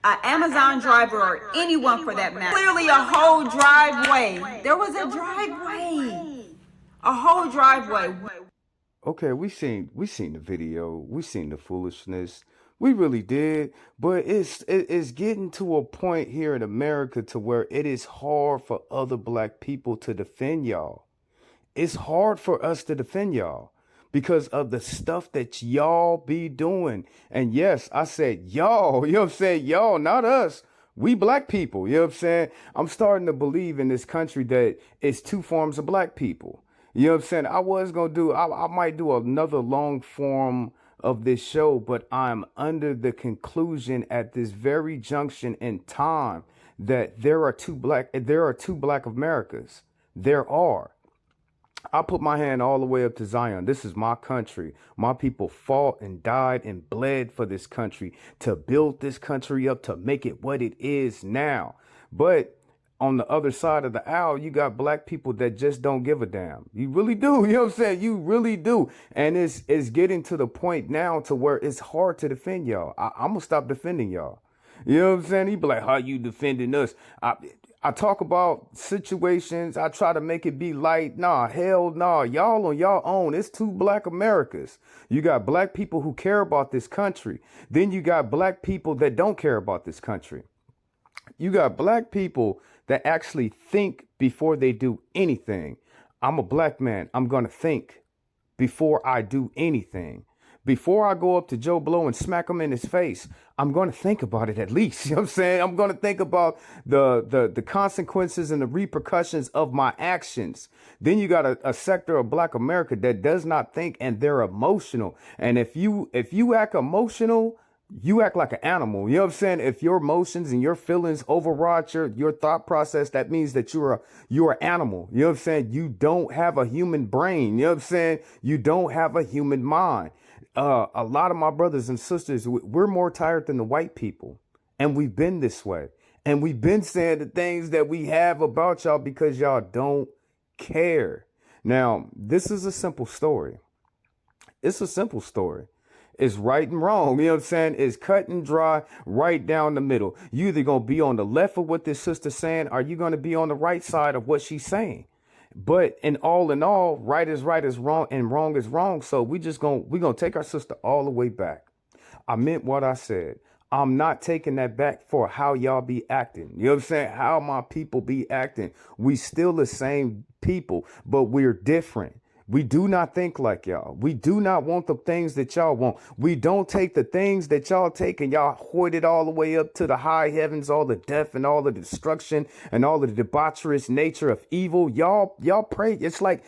an Amazon driver or anyone for that matter. Clearly a whole driveway. There was a driveway. A whole driveway. Okay, we seen the video, we seen the foolishness, we really did. But it's getting to a point here in America to where it is hard for other black people to defend y'all. It's hard for us to defend y'all because of the stuff that y'all be doing. And yes, I said y'all, you know what I'm saying? Y'all, not us. We black people, you know what I'm saying? I'm starting to believe in this country that it's two forms of black people. You know what I'm saying? I might do another long form of this show, but I'm under the conclusion at this very junction in time that there are two black Americas. There are. I put my hand all the way up to Zion. This is my country. My people fought and died and bled for this country to build this country up to make it what it is now. But on the other side of the aisle, you got black people that just don't give a damn. You really do. You know what I'm saying? You really do. And it's getting to the point now to where it's hard to defend y'all. I'm going to stop defending y'all. You know what I'm saying? He be like, how you defending us? I talk about situations. I try to make it be light. Nah, hell nah. Y'all on y'all own. It's two black Americas. You got black people who care about this country. Then you got black people that don't care about this country. You got black people that actually think before they do anything. I'm a black man. I'm going to think before I do anything. Before I go up to Joe Blow and smack him in his face, I'm going to think about it at least. You know what I'm saying? I'm going to think about the consequences and the repercussions of my actions. Then you got a sector of black America that does not think, and they're emotional. And if you act emotional, you act like an animal. You know what I'm saying? If your emotions and your feelings override your thought process, that means that you're an animal. You know what I'm saying? You don't have a human brain. You know what I'm saying? You don't have a human mind. A lot of my brothers and sisters, we're more tired than the white people. And we've been this way. And we've been saying the things that we have about y'all because y'all don't care. Now, this is a simple story. It's a simple story. It's right and wrong. You know what I'm saying? It's cut and dry, right down the middle. You either going to be on the left of what this sister's saying, or you going to be on the right side of what she's saying. But in all, right is wrong and wrong is wrong. So we're going to take our sister all the way back. I meant what I said. I'm not taking that back for how y'all be acting. You know what I'm saying? How my people be acting. We still the same people, but we're different. We do not think like y'all. We do not want the things that y'all want. We don't take the things that y'all take and y'all hoard it all the way up to the high heavens, all the death and all the destruction and all the debaucherous nature of evil. Y'all pray. It's like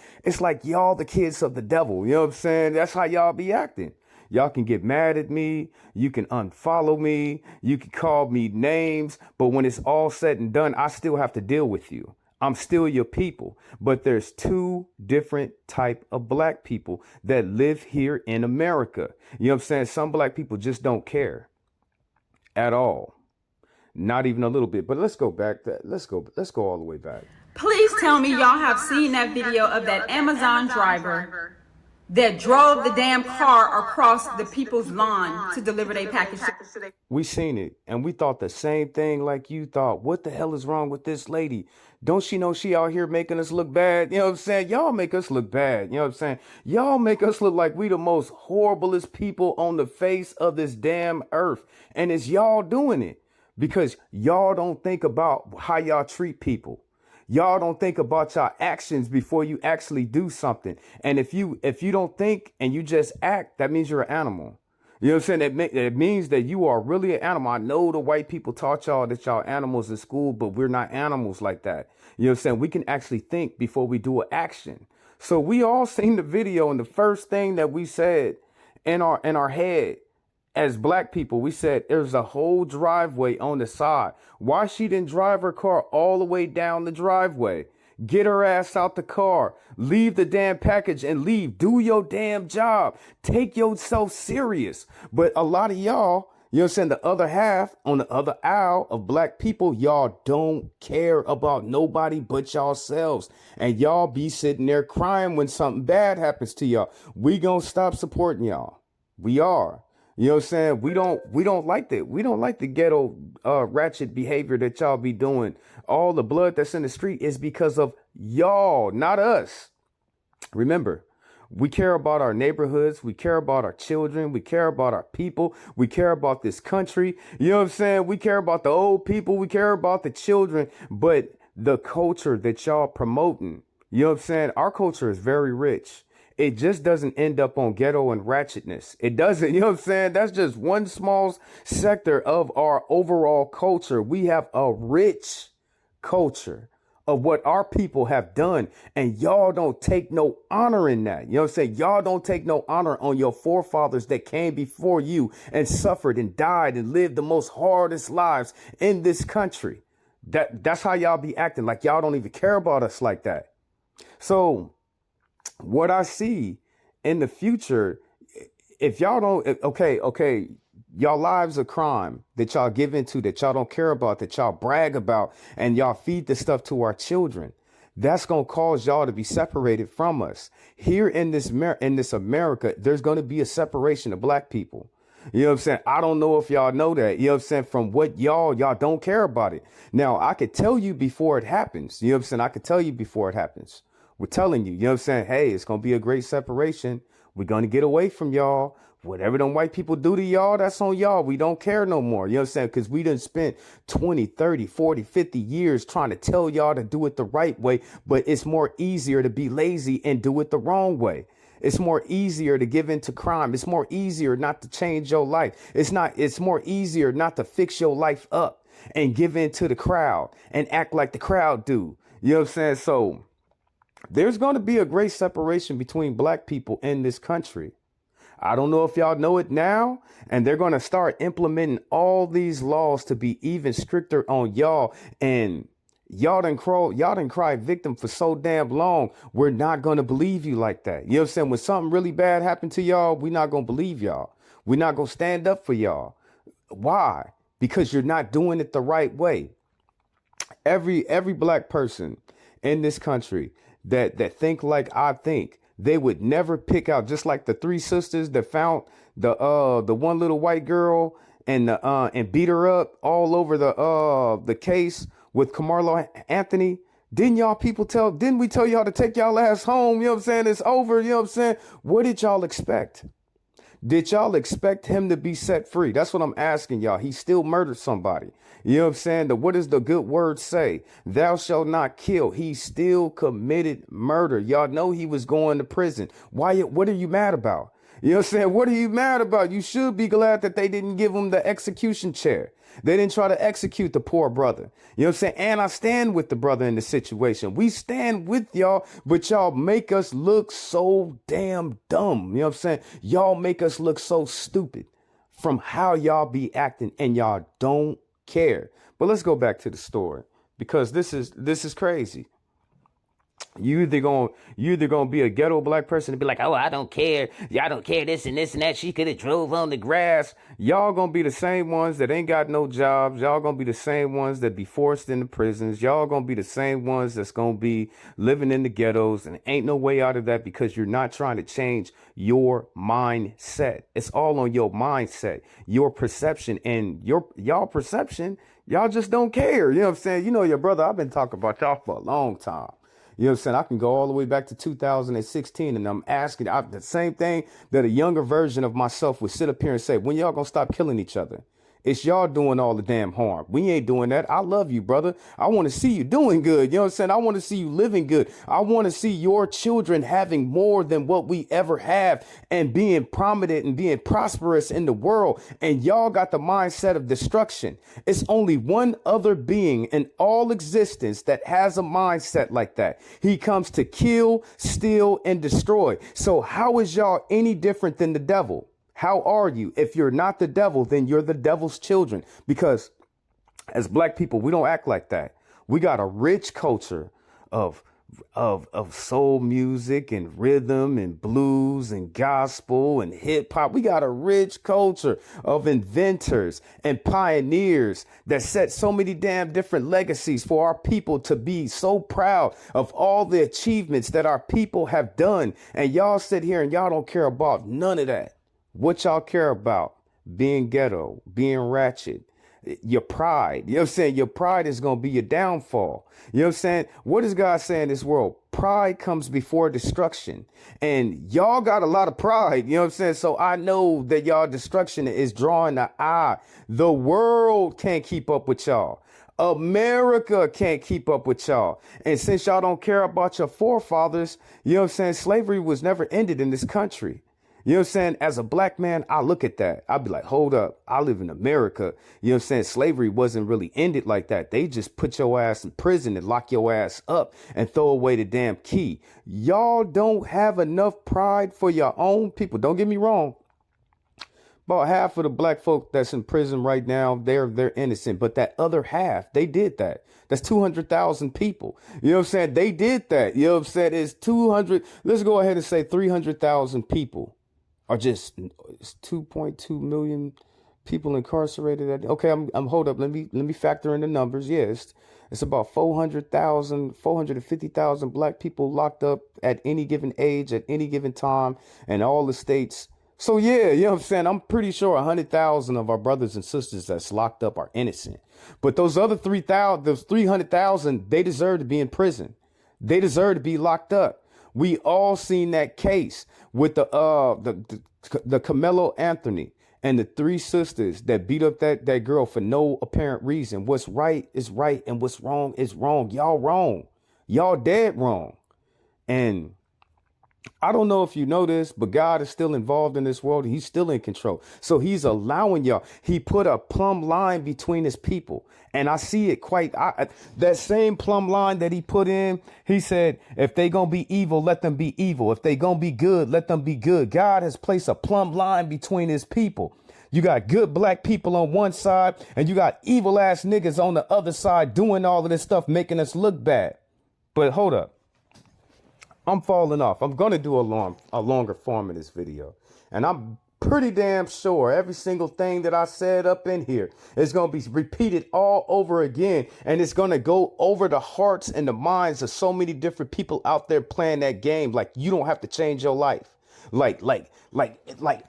y'all the kids of the devil. You know what I'm saying? That's how y'all be acting. Y'all can get mad at me. You can unfollow me. You can call me names. But when it's all said and done, I still have to deal with you. I'm still your people, but there's two different type of black people that live here in America. You know what I'm saying? Some black people just don't care at all. Not even a little bit. But let's go back. Let's go all the way back. Please tell me y'all have seen that video of that Amazon driver that drove the damn car across the people's lawn to deliver their package. We seen it, and we thought the same thing like you thought. What the hell is wrong with this lady? Don't she know she out here making us look bad? You know what I'm saying? Y'all make us look bad. You know what I'm saying? Y'all make us look like we the most horriblest people on the face of this damn earth. And it's y'all doing it because y'all don't think about how y'all treat people. Y'all don't think about your actions before you actually do something. And if you don't think and you just act, that means you're an animal. You know what I'm saying? It means that you are really an animal. I know the white people taught y'all that y'all animals in school, but we're not animals like that. You know what I'm saying? We can actually think before we do an action. So we all seen the video, and the first thing that we said in our head as black people, we said there's a whole driveway on the side. Why she didn't drive her car all the way down the driveway? Get her ass out the car. Leave the damn package and leave. Do your damn job. Take yourself serious. But a lot of y'all, you know what I'm saying, the other half on the other aisle of black people, y'all don't care about nobody but yourselves. And y'all be sitting there crying when something bad happens to y'all. We gonna stop supporting y'all. We are. You know what I'm saying? We don't like that. We don't like the ghetto ratchet behavior that y'all be doing. All the blood that's in the street is because of y'all, not us. Remember, we care about our neighborhoods. We care about our children. We care about our people. We care about this country. You know what I'm saying? We care about the old people. We care about the children. But the culture that y'all promoting, you know what I'm saying? Our culture is very rich. It just doesn't end up on ghetto and ratchetness. It doesn't, you know what I'm saying? That's just one small sector of our overall culture. We have a rich culture of what our people have done, and y'all don't take no honor in that. You know what I'm saying? Y'all don't take no honor on your forefathers that came before you and suffered and died and lived the most hardest lives in this country. That's how y'all be acting, like y'all don't even care about us like that. So what I see in the future, if y'all don't, okay, y'all lives of crime that y'all give into, that y'all don't care about, that y'all brag about, and y'all feed the stuff to our children, that's going to cause y'all to be separated from us. Here in this America, there's going to be a separation of black people. You know what I'm saying? I don't know if y'all know that. You know what I'm saying? From what y'all don't care about it. Now, I could tell you before it happens. You know what I'm saying? I could tell you before it happens. We're telling you, you know what I'm saying? Hey, it's going to be a great separation. We're going to get away from y'all. Whatever them white people do to y'all, that's on y'all. We don't care no more. You know what I'm saying? Because we done spent 20, 30, 40, 50 years trying to tell y'all to do it the right way. But it's more easier to be lazy and do it the wrong way. It's more easier to give into crime. It's more easier not to change your life. It's more easier not to fix your life up and give in to the crowd and act like the crowd do. You know what I'm saying? So there's going to be a great separation between black people in this country. I don't know if y'all know it now, and they're going to start implementing all these laws to be even stricter on y'all. And y'all done cry victim for so damn long. We're not going to believe you like that. You know what I'm saying? When something really bad happened to y'all, we're not going to believe y'all. We're not going to stand up for y'all. Why? Because you're not doing it the right way. Every black person in this country that think like I think, they would never pick out, just like the three sisters that found the one little white girl and beat her up all over the case with Carmelo Anthony. Didn't we tell y'all to take y'all ass home? You know what I'm saying? It's over. You know what I'm saying? What did y'all expect? Did y'all expect him to be set free? That's what I'm asking y'all. He still murdered somebody. You know what I'm saying? What does the good word say? Thou shalt not kill. He still committed murder. Y'all know he was going to prison. What are you mad about? You know what I'm saying? What are you mad about? You should be glad that they didn't give him the execution chair. They didn't try to execute the poor brother. You know what I'm saying? And I stand with the brother in the situation. We stand with y'all, but y'all make us look so damn dumb. You know what I'm saying? Y'all make us look so stupid from how y'all be acting, and y'all don't care. But let's go back to the story, because this is crazy. You either gonna be a ghetto black person and be like, oh, I don't care. Y'all don't care this and this and that. She could have drove on the grass. Y'all gonna be the same ones that ain't got no jobs. Y'all gonna be the same ones that be forced into prisons. Y'all gonna be the same ones that's gonna be living in the ghettos, and ain't no way out of that, because you're not trying to change your mindset. It's all on your mindset, your perception, and y'all perception. Y'all just don't care. You know what I'm saying? You know, your brother, I've been talking about y'all for a long time. You know what I'm saying? I can go all the way back to 2016, and I'm asking the same thing that a younger version of myself would sit up here and say, when y'all gonna stop killing each other? It's y'all doing all the damn harm. We ain't doing that. I love you, brother. I want to see you doing good. You know what I'm saying? I want to see you living good. I want to see your children having more than what we ever have, and being prominent and being prosperous in the world. And y'all got the mindset of destruction. It's only one other being in all existence that has a mindset like that. He comes to kill, steal, and destroy. So how is y'all any different than the devil? How are you? If you're not the devil, then you're the devil's children. Because as black people, we don't act like that. We got a rich culture of soul music and rhythm and blues and gospel and hip hop. We got a rich culture of inventors and pioneers that set so many damn different legacies for our people to be so proud of all the achievements that our people have done. And y'all sit here and y'all don't care about none of that. What y'all care about being ghetto, being ratchet, your pride. You know what I'm saying? Your pride is going to be your downfall. You know what I'm saying? What does God say in this world? Pride comes before destruction. And y'all got a lot of pride. You know what I'm saying? So I know that y'all destruction is drawing the eye. The world can't keep up with y'all. America can't keep up with y'all. And since y'all don't care about your forefathers, you know what I'm saying? Slavery was never ended in this country. You know what I'm saying? As a black man, I look at that. I'll be like, hold up. I live in America. You know what I'm saying? Slavery wasn't really ended like that. They just put your ass in prison and lock your ass up and throw away the damn key. Y'all don't have enough pride for your own people. Don't get me wrong. About half of the black folk that's in prison right now, they're innocent. But that other half, they did that. That's 200,000 people. You know what I'm saying? They did that. You know what I'm saying? It's 200. Let's go ahead and say 300,000 people. Are just it's 2.2 million people incarcerated. Okay, I'm hold up. Let me factor in the numbers. Yes, it's about 400,000, 450,000 black people locked up at any given age, at any given time, and all the states. So yeah, you know what I'm saying? I'm pretty sure 100,000 of our brothers and sisters that's locked up are innocent. But those other 3,000, those 300,000, they deserve to be in prison. They deserve to be locked up. We all seen that case with the Carmelo Anthony and the three sisters that beat up that girl for no apparent reason. What's right is right and what's wrong is wrong. Y'all wrong. Y'all dead wrong. And I don't know if you know this, but God is still involved in this world. He's still in control. So he's allowing y'all. He put a plumb line between his people. And I see it that same plumb line that he put in. He said, if they going to be evil, let them be evil. If they going to be good, let them be good. God has placed a plumb line between his people. You got good black people on one side and you got evil ass niggas on the other side doing all of this stuff, making us look bad. But hold up. I'm falling off. I'm going to do a longer form of this video. And I'm pretty damn sure every single thing that I said up in here is going to be repeated all over again. And it's going to go over the hearts and the minds of so many different people out there playing that game. Like you don't have to change your life. Like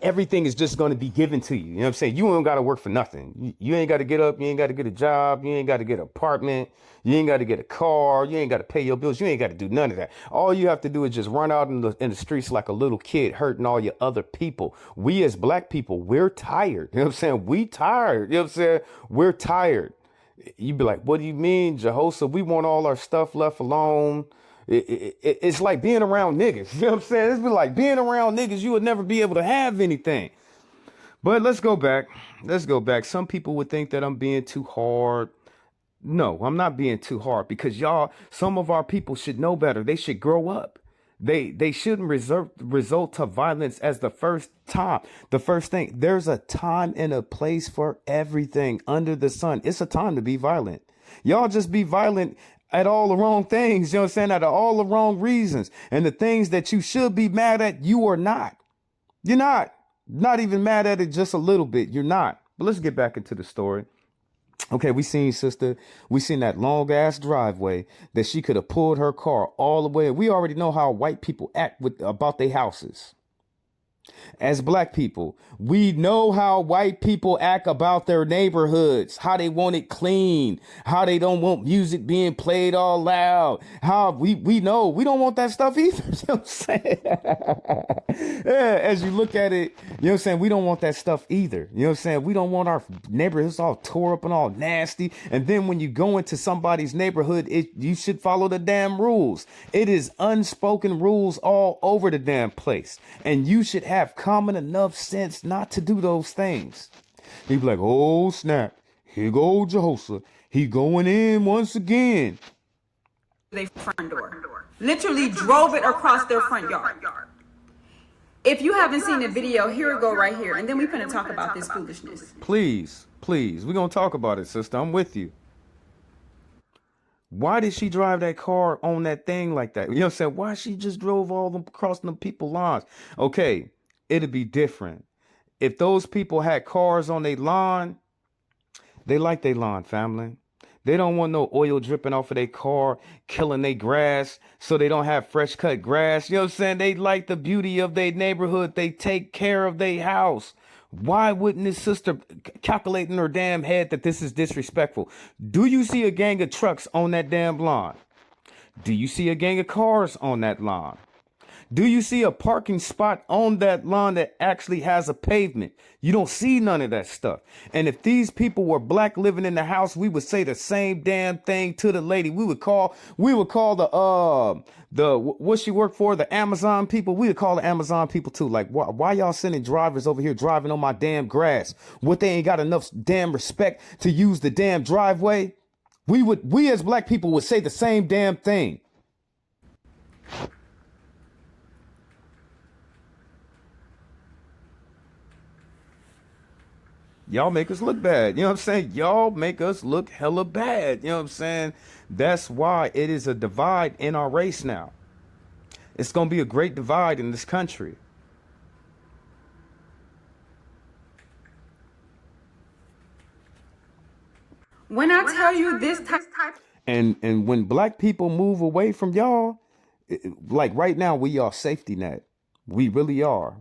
everything is just going to be given to you. You know what I'm saying? You ain't got to work for nothing. You ain't got to get up. You ain't got to get a job. You ain't got to get an apartment. You ain't got to get a car. You ain't got to pay your bills. You ain't got to do none of that. All you have to do is just run out in the streets like a little kid hurting all your other people. We as black people, we're tired. You know what I'm saying? We tired. You know what I'm saying? We're tired. You be like, what do you mean, Jehoshaphat? We want all our stuff left alone. It's like being around niggas. You know what I'm saying? It's like being around niggas. You would never be able to have anything. But let's go back. Some people would think that I'm being too hard. No, I'm not being too hard because some of our people should know better. They should grow up. They shouldn't result to violence as the first thing. There's a time and a place for everything under the sun. It's a time to be violent. Y'all just be violent at all the wrong things, you know what I'm saying? At all the wrong reasons. And the things that you should be mad at, you are not. You're not even mad at it just a little bit. You're not. But let's get back into the story. Okay, we seen that long ass driveway that she could have pulled her car all the way. We already know how white people act about their houses. As black people, we know how white people act about their neighborhoods, how they want it clean, how they don't want music being played all loud, how we know we don't want that stuff either. You know what I'm saying? Yeah, as you look at it, you know what I'm saying? We don't want that stuff either. You know what I'm saying? We don't want our neighborhoods all tore up and all nasty. And then when you go into somebody's neighborhood, you should follow the damn rules. It is unspoken rules all over the damn place. And you should have common enough sense not to do those things. He'd be like, oh snap, here go Jehoshaphat. He going in once again. Their front door. Literally drove it across their front yard. If you haven't seen the video, here we go right here. And then we're going to talk about this foolishness. Please. We're going to talk about it, sister. I'm with you. Why did she drive that car on that thing like that? You know what I'm saying? Why she just drove all them crossing them people's lawns? Okay, it'd be different. If those people had cars on their lawn, they like their lawn, family. They don't want no oil dripping off of their car, killing their grass, so they don't have fresh cut grass. You know what I'm saying? They like the beauty of their neighborhood. They take care of their house. Why wouldn't this sister calculate in her damn head that this is disrespectful? Do you see a gang of trucks on that damn line? Do you see a gang of cars on that line? Do you see a parking spot on that lawn that actually has a pavement? You don't see none of that stuff. And if these people were black living in the house, we would say the same damn thing to the lady. We would call the what she worked for, the Amazon people. We would call the Amazon people too. Like, why y'all sending drivers over here driving on my damn grass? What, they ain't got enough damn respect to use the damn driveway? We as black people would say the same damn thing. Y'all make us look bad. You know what I'm saying? Y'all make us look hella bad. You know what I'm saying? That's why it is a divide in our race now. It's going to be a great divide in this country. When I tell you this type. And when black people move away from y'all, like right now, we are safety net. We really are.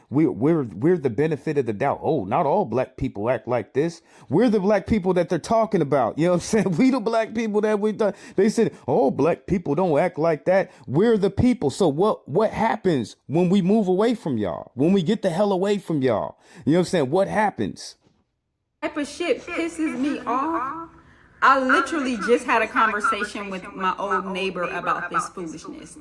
We're the benefit of the doubt. Oh, not all black people act like this. We're the black people that they're talking about. You know what I'm saying? We the black people that they said, oh, black people don't act like that. We're the people. So what happens when we move away from y'all? When we get the hell away from y'all? You know what I'm saying? What happens? Type of shit pisses me off. I literally just had a conversation with my old neighbor about this foolishness.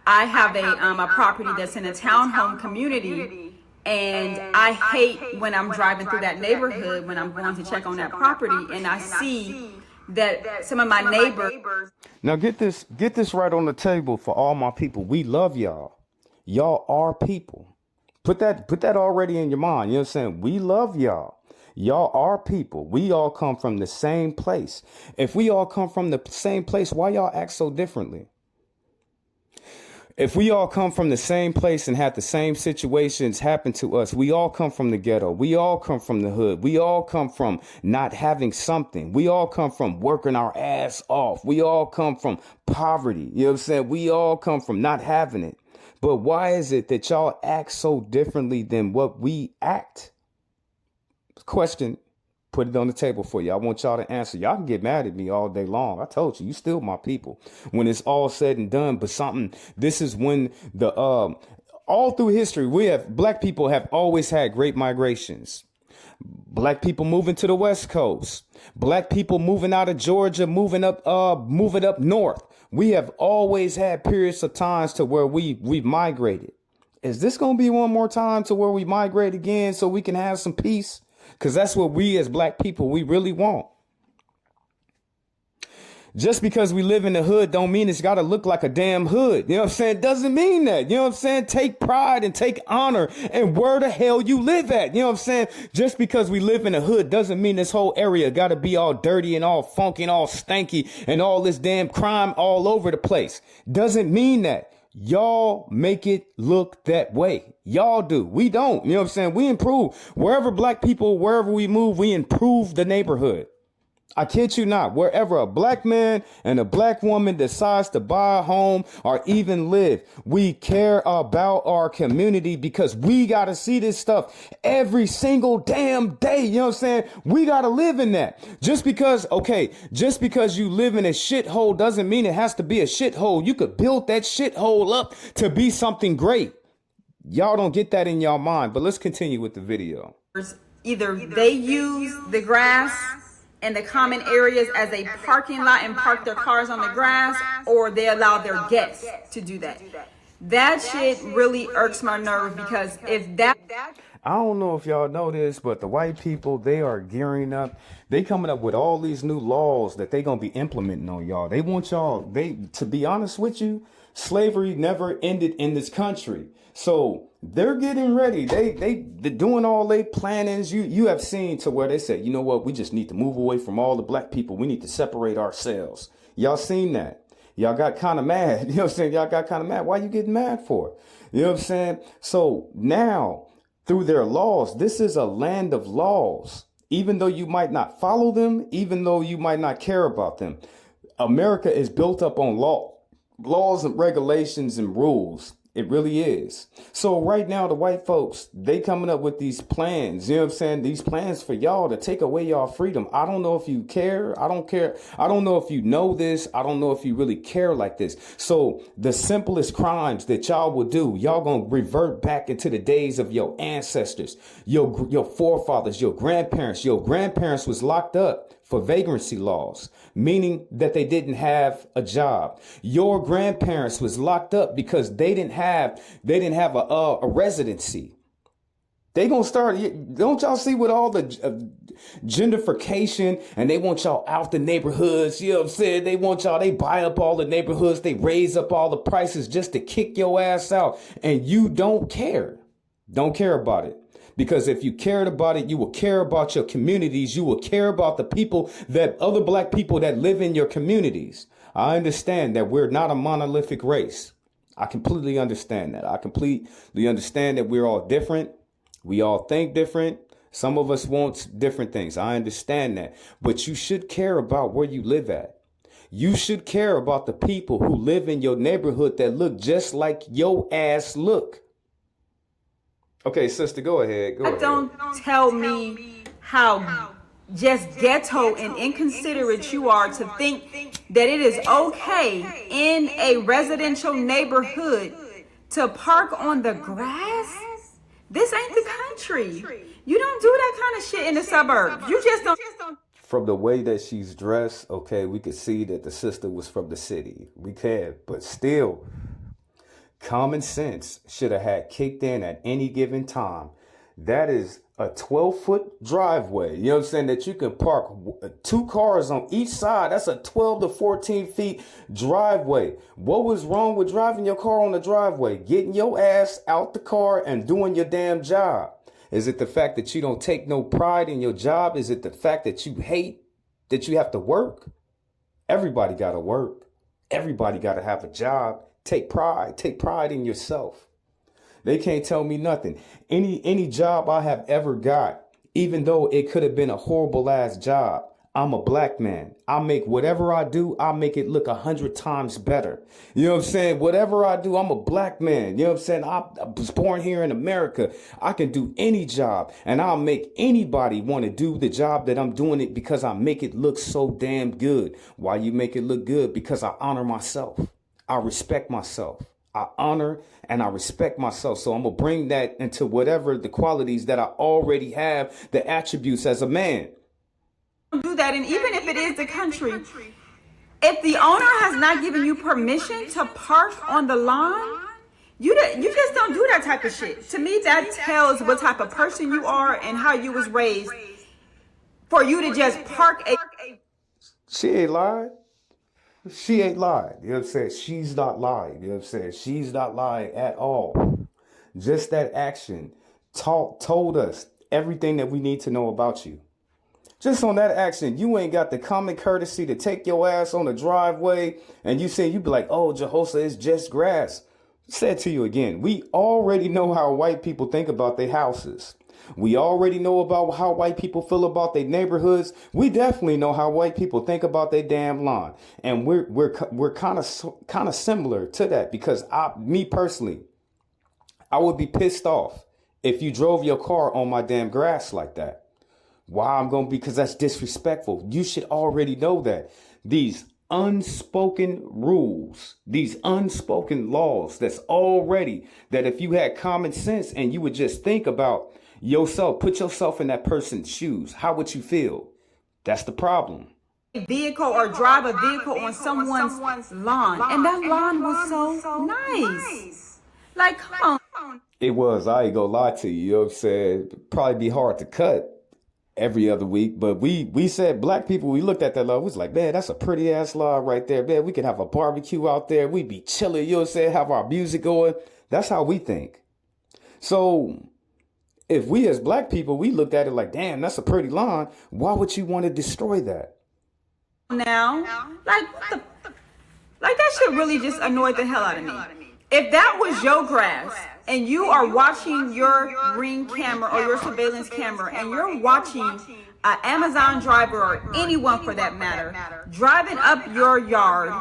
I have a property that's in a townhome community, and I hate when I'm driving through that neighborhood when I'm going to check on that property and I see that some of my neighbors. Now get this right on the table for all my people. We love y'all. Y'all are people. Put that already in your mind. You know what I'm saying? We love y'all. Y'all are people. We all come from the same place. If we all come from the same place, why y'all act so differently? If we all come from the same place and have the same situations happen to us, we all come from the ghetto. We all come from the hood. We all come from not having something. We all come from working our ass off. We all come from poverty. You know what I'm saying? We all come from not having it. But why is it that y'all act so differently than what we act? Question. Put it on the table for you. I want y'all to answer. Y'all can get mad at me all day long. I told you still my people when it's all said and done. But this is when all through history, black people have always had great migrations. Black people moving to the West Coast, black people moving out of Georgia, moving up north. We have always had periods of times to where we've migrated. Is this going to be one more time to where we migrate again so we can have some peace? Because that's what we as black people, we really want. Just because we live in the hood don't mean it's got to look like a damn hood. You know what I'm saying? Doesn't mean that. You know what I'm saying? Take pride and take honor in where the hell you live at. You know what I'm saying? Just because we live in the hood doesn't mean this whole area got to be all dirty and all funky and all stanky and all this damn crime all over the place. Doesn't mean that. Y'all make it look that way. Y'all do. We don't. You know what I'm saying? We improve. Wherever we move, we improve the neighborhood. I kid you not. Wherever a black man and a black woman decides to buy a home or even live, we care about our community because we got to see this stuff every single damn day. You know what I'm saying? We got to live in that. Just because you live in a shithole doesn't mean it has to be a shithole. You could build that shithole up to be something great. Y'all don't get that in y'all mind, but let's continue with the video. Either they use the grass and the common areas as a parking lot and park their cars on the grass, or they allow their guests to do that. That shit really irks my nerve because I don't know if y'all know this, but the white people, they are gearing up. They coming up with all these new laws that they gonna be implementing on y'all. They want y'all, to be honest with you, slavery never ended in this country. So they're getting ready. They're doing all their plannings. You have seen to where they said, you know what, we just need to move away from all the black people. We need to separate ourselves. Y'all seen that? Y'all got kind of mad. You know what I'm saying? Y'all got kind of mad. Why you getting mad for? You know what I'm saying? So now through their laws, this is a land of laws. Even though you might not follow them, even though you might not care about them, America is built up on laws and regulations and rules. It really is. So right now, the white folks, they coming up with these plans, you know what I'm saying? These plans for y'all to take away y'all freedom. I don't know if you care. I don't care. I don't know if you know this. I don't know if you really care like this. So the simplest crimes that y'all will do, y'all gonna revert back into the days of your ancestors, your forefathers, your grandparents. Your grandparents was locked up for vagrancy laws, meaning that they didn't have a job. Your grandparents was locked up because they didn't have a residency. They gonna start. Don't y'all see with all the gentrification, and they want y'all out the neighborhoods? You know what I'm saying? They want y'all. They buy up all the neighborhoods. They raise up all the prices just to kick your ass out, and you don't care. Don't care about it. Because if you cared about it, you will care about your communities. You will care about the people other black people that live in your communities. I understand that we're not a monolithic race. I completely understand that. I completely understand that we're all different. We all think different. Some of us want different things. I understand that. But you should care about where you live at. You should care about the people who live in your neighborhood that look just like your ass look. Okay, sister, go ahead. Go ahead. Don't tell me how just ghetto and inconsiderate you are to think that it is okay in a residential neighborhood to park on the grass. This ain't the country. You don't do that kind of shit in the suburbs. You just don't. From the way that she's dressed, okay, we could see that the sister was from the city. We can, but still, common sense should have had kicked in at any given time. That is a 12-foot driveway. You know what I'm saying? That you can park 2 cars on each side. That's a 12 to 14 feet driveway. What was wrong with driving your car on the driveway? Getting your ass out the car and doing your damn job. Is it the fact that you don't take no pride in your job? Is it the fact that you hate that you have to work? Everybody got to work. Everybody got to have a job. Take pride in yourself. They can't tell me nothing. Any job I have ever got, even though it could have been a horrible ass job, I'm a black man. I make whatever I do, I make it look 100 times better. You know what I'm saying? Whatever I do, I'm a black man. You know what I'm saying? I was born here in America. I can do any job, and I'll make anybody want to do the job that I'm doing it because I make it look so damn good. Why you make it look good? Because I honor myself. I respect myself. I honor and I respect myself. So I'm going to bring that into whatever the qualities that I already have, the attributes as a man. Do that. And even if it is the country, if the owner has not given you permission to park on the lawn, you just don't do that type of shit. To me, that tells what type of person you are and how you was raised for you to just park a... She ain't lied. She ain't lied. You know what I'm saying? She's not lying. You know what I'm saying? She's not lying at all. Just that action told us everything that we need to know about you. Just on that action, you ain't got the common courtesy to take your ass on the driveway and you be like, oh, Jehosa, it's just grass. Said to you again, we already know how white people think about their houses. We already know about how white people feel about their neighborhoods. We definitely know how white people think about their damn lawn. And we're kind of similar to that because me personally, I would be pissed off if you drove your car on my damn grass like that. Why I'm going to be? Because that's disrespectful. You should already know that. These unspoken rules, these unspoken laws that's already that if you had common sense and you would just think about yourself, put yourself in that person's shoes, how would you feel? That's the problem. Vehicle or drive a vehicle on someone's lawn. And that lawn was so nice. Like, come on. It was. I ain't gonna lie to you. You know what I'm saying? It'd probably be hard to cut every other week. But we said, black people, we looked at that law. We was like, man, that's a pretty ass law right there. Man, we could have a barbecue out there. We'd be chilling, you know what I'm saying? Have our music going. That's how we think. So if we as black people, we looked at it like, damn, that's a pretty lawn. Why would you want to destroy that? Now, like that shit really just annoyed the hell out of me. If that was your grass and you are watching your Ring camera or your surveillance camera and you're watching an Amazon driver or anyone for that matter driving up your yard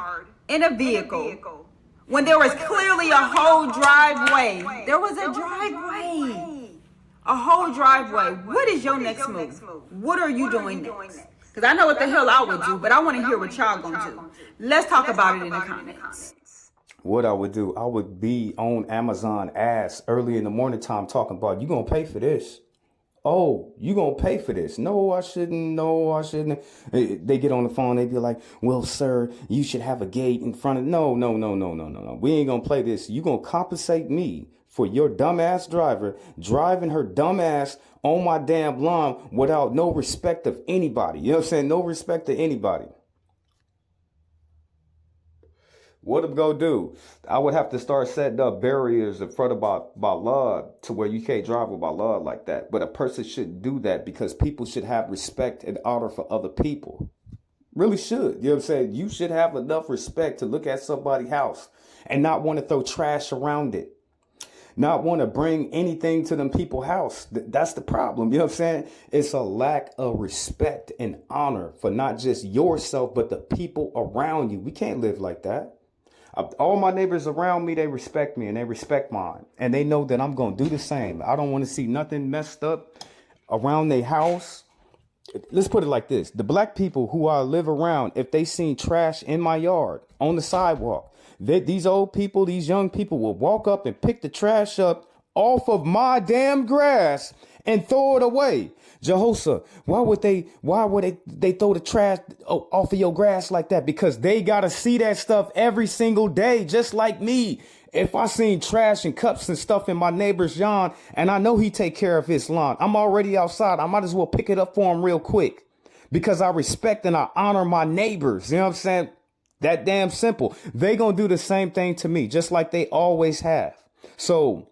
in a vehicle when there was clearly a whole driveway. There was a driveway. A whole driveway. What is your next move? What are you doing next? Because I know what the hell I would do, but I want to hear what y'all gonna do. Let's talk about it in the comments. What I would do, I would be on Amazon ass early in the morning time talking about, you gonna pay for this. Oh, you gonna pay for this. No, I shouldn't. No, I shouldn't. They get on the phone. They be like, well, sir, you should have a gate in front of. No. We ain't gonna play this. You gonna compensate me for your dumbass driver driving her dumbass on my damn lawn without no respect of anybody. You know what I'm saying? No respect to anybody. What I'm gonna do? I would have to start setting up barriers in front of my lawn to where you can't drive with my lawn like that. But a person shouldn't do that because people should have respect and honor for other people. Really should. You know what I'm saying? You should have enough respect to look at somebody's house and not want to throw trash around it. Not want to bring anything to them people's house. That's the problem. You know what I'm saying? It's a lack of respect and honor for not just yourself, but the people around you. We can't live like that. All my neighbors around me, they respect me and they respect mine. And they know that I'm going to do the same. I don't want to see nothing messed up around their house. Let's put it like this. The black people who I live around, if they seen trash in my yard, on the sidewalk, these old people, these young people will walk up and pick the trash up off of my damn grass and throw it away. Jehosa, why would they throw the trash off of your grass like that? Because they got to see that stuff every single day, just like me. If I seen trash and cups and stuff in my neighbor's yard and I know he take care of his lawn, I'm already outside. I might as well pick it up for him real quick because I respect and I honor my neighbors. You know what I'm saying? That damn simple. They gonna do the same thing to me, just like they always have. So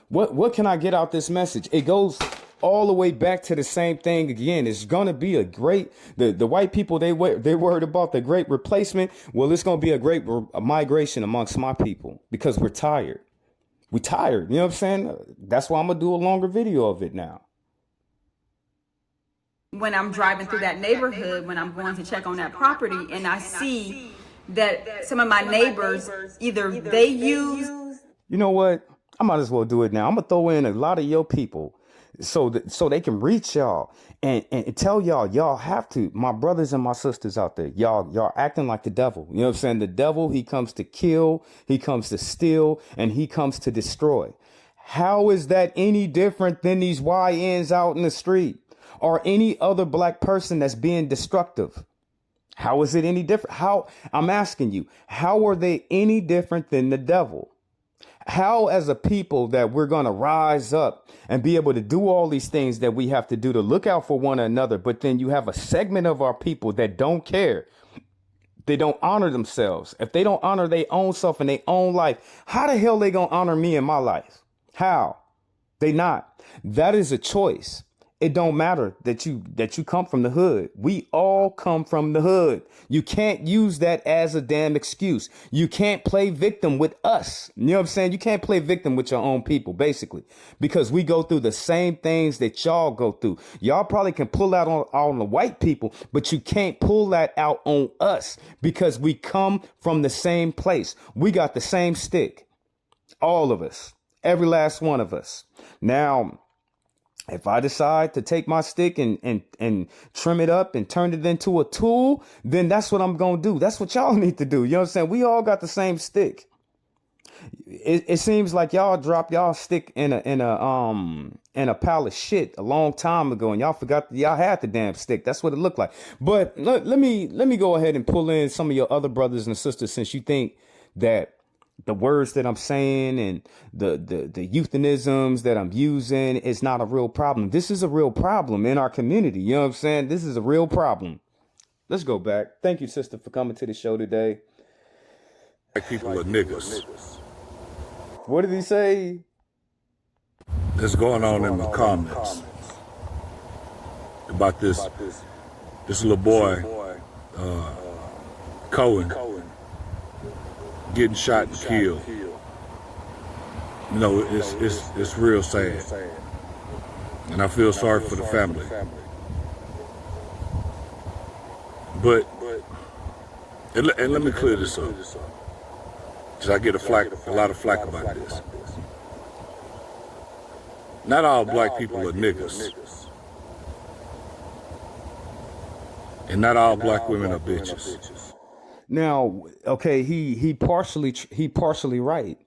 what can I get out this message? It goes all the way back to the same thing again. It's gonna be a great, the white people, they worried about the great replacement. Well, it's gonna be a great migration amongst my people because we're tired. We're tired. You know what I'm saying? That's why I'm gonna do a longer video of it now. When I'm driving through that neighborhood, when I'm going to check on that property and I see that some of my neighbors, either they use. You know what? I might as well do it now. I'm going to throw in a lot of your people so they can reach y'all and tell y'all have to, my brothers and my sisters out there, y'all acting like the devil. You know what I'm saying? The devil, he comes to kill, he comes to steal, and he comes to destroy. How is that any different than these YNs out in the street? Or any other black person that's being destructive? How is it any different? How, I'm asking you, how are they any different than the devil? How, as a people, that we're going to rise up and be able to do all these things that we have to do to look out for one another, but then you have a segment of our people that don't care. They don't honor themselves. If they don't honor their own self and their own life, how the hell they going to honor me in my life? How? They not. That is a choice. It don't matter that you come from the hood. We all come from the hood. You can't use that as a damn excuse. You can't play victim with us. You know what I'm saying? You can't play victim with your own people, basically, because we go through the same things that y'all go through. Y'all probably can pull out on the white people, but you can't pull that out on us because we come from the same place. We got the same stick. All of us. Every last one of us. Now, if I decide to take my stick and trim it up and turn it into a tool, then that's what I'm going to do. That's what y'all need to do. You know what I'm saying? We all got the same stick. It seems like y'all dropped y'all stick in a pile of shit a long time ago, and y'all forgot that y'all had the damn stick. That's what it looked like. But let me go ahead and pull in some of your other brothers and sisters, since you think that the words that I'm saying and the euphemisms that I'm using is not a real problem. This is a real problem in our community. You know what I'm saying? This is a real problem. Let's go back. Thank you, sister, for coming to the show today. Black people are niggas. What did he say? That's going on in the comments about this little boy, Cohen, getting shot and killed. You know, it's real sad, and I feel sorry for the family. But and let me clear this up. Because I get a lot of flack about this. Not all black people are niggas. And not all black women are bitches. Now, okay, he partially right.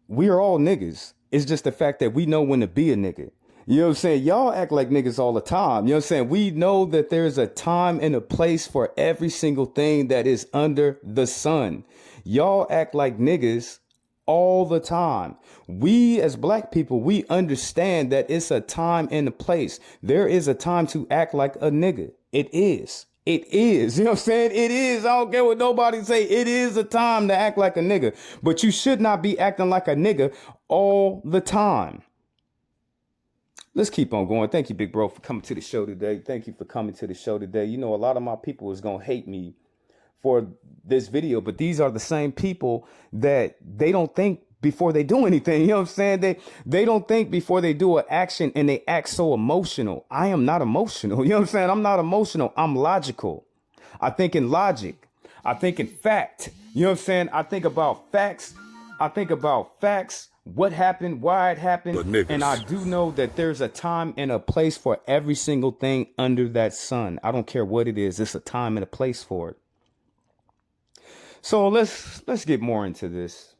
We are all niggas. It's just the fact that we know when to be a nigga. You know what I'm saying? Y'all act like niggas all the time. You know what I'm saying? We know that there's a time and a place for every single thing that is under the sun. Y'all act like niggas all the time. We as black people, we understand that it's a time and a place. There is a time to act like a nigga. It is. It is. You know what I'm saying? It is. I don't care what nobody say. It is a time to act like a nigga. But you should not be acting like a nigga all the time. Let's keep on going. Thank you, big bro, for coming to the show today. Thank you for coming to the show today. You know, a lot of my people is going to hate me for this video, but these are the same people that they don't think before they do anything. You know what I'm saying? They don't think before they do an action, and they act so emotional. I am not emotional. You know what I'm saying? I'm not emotional. I'm logical. I think in logic. I think in fact. You know what I'm saying? I think about facts. What happened, why it happened. And I do know that there's a time and a place for every single thing under that sun. I don't care what it is. It's a time and a place for it. So let's get more into this.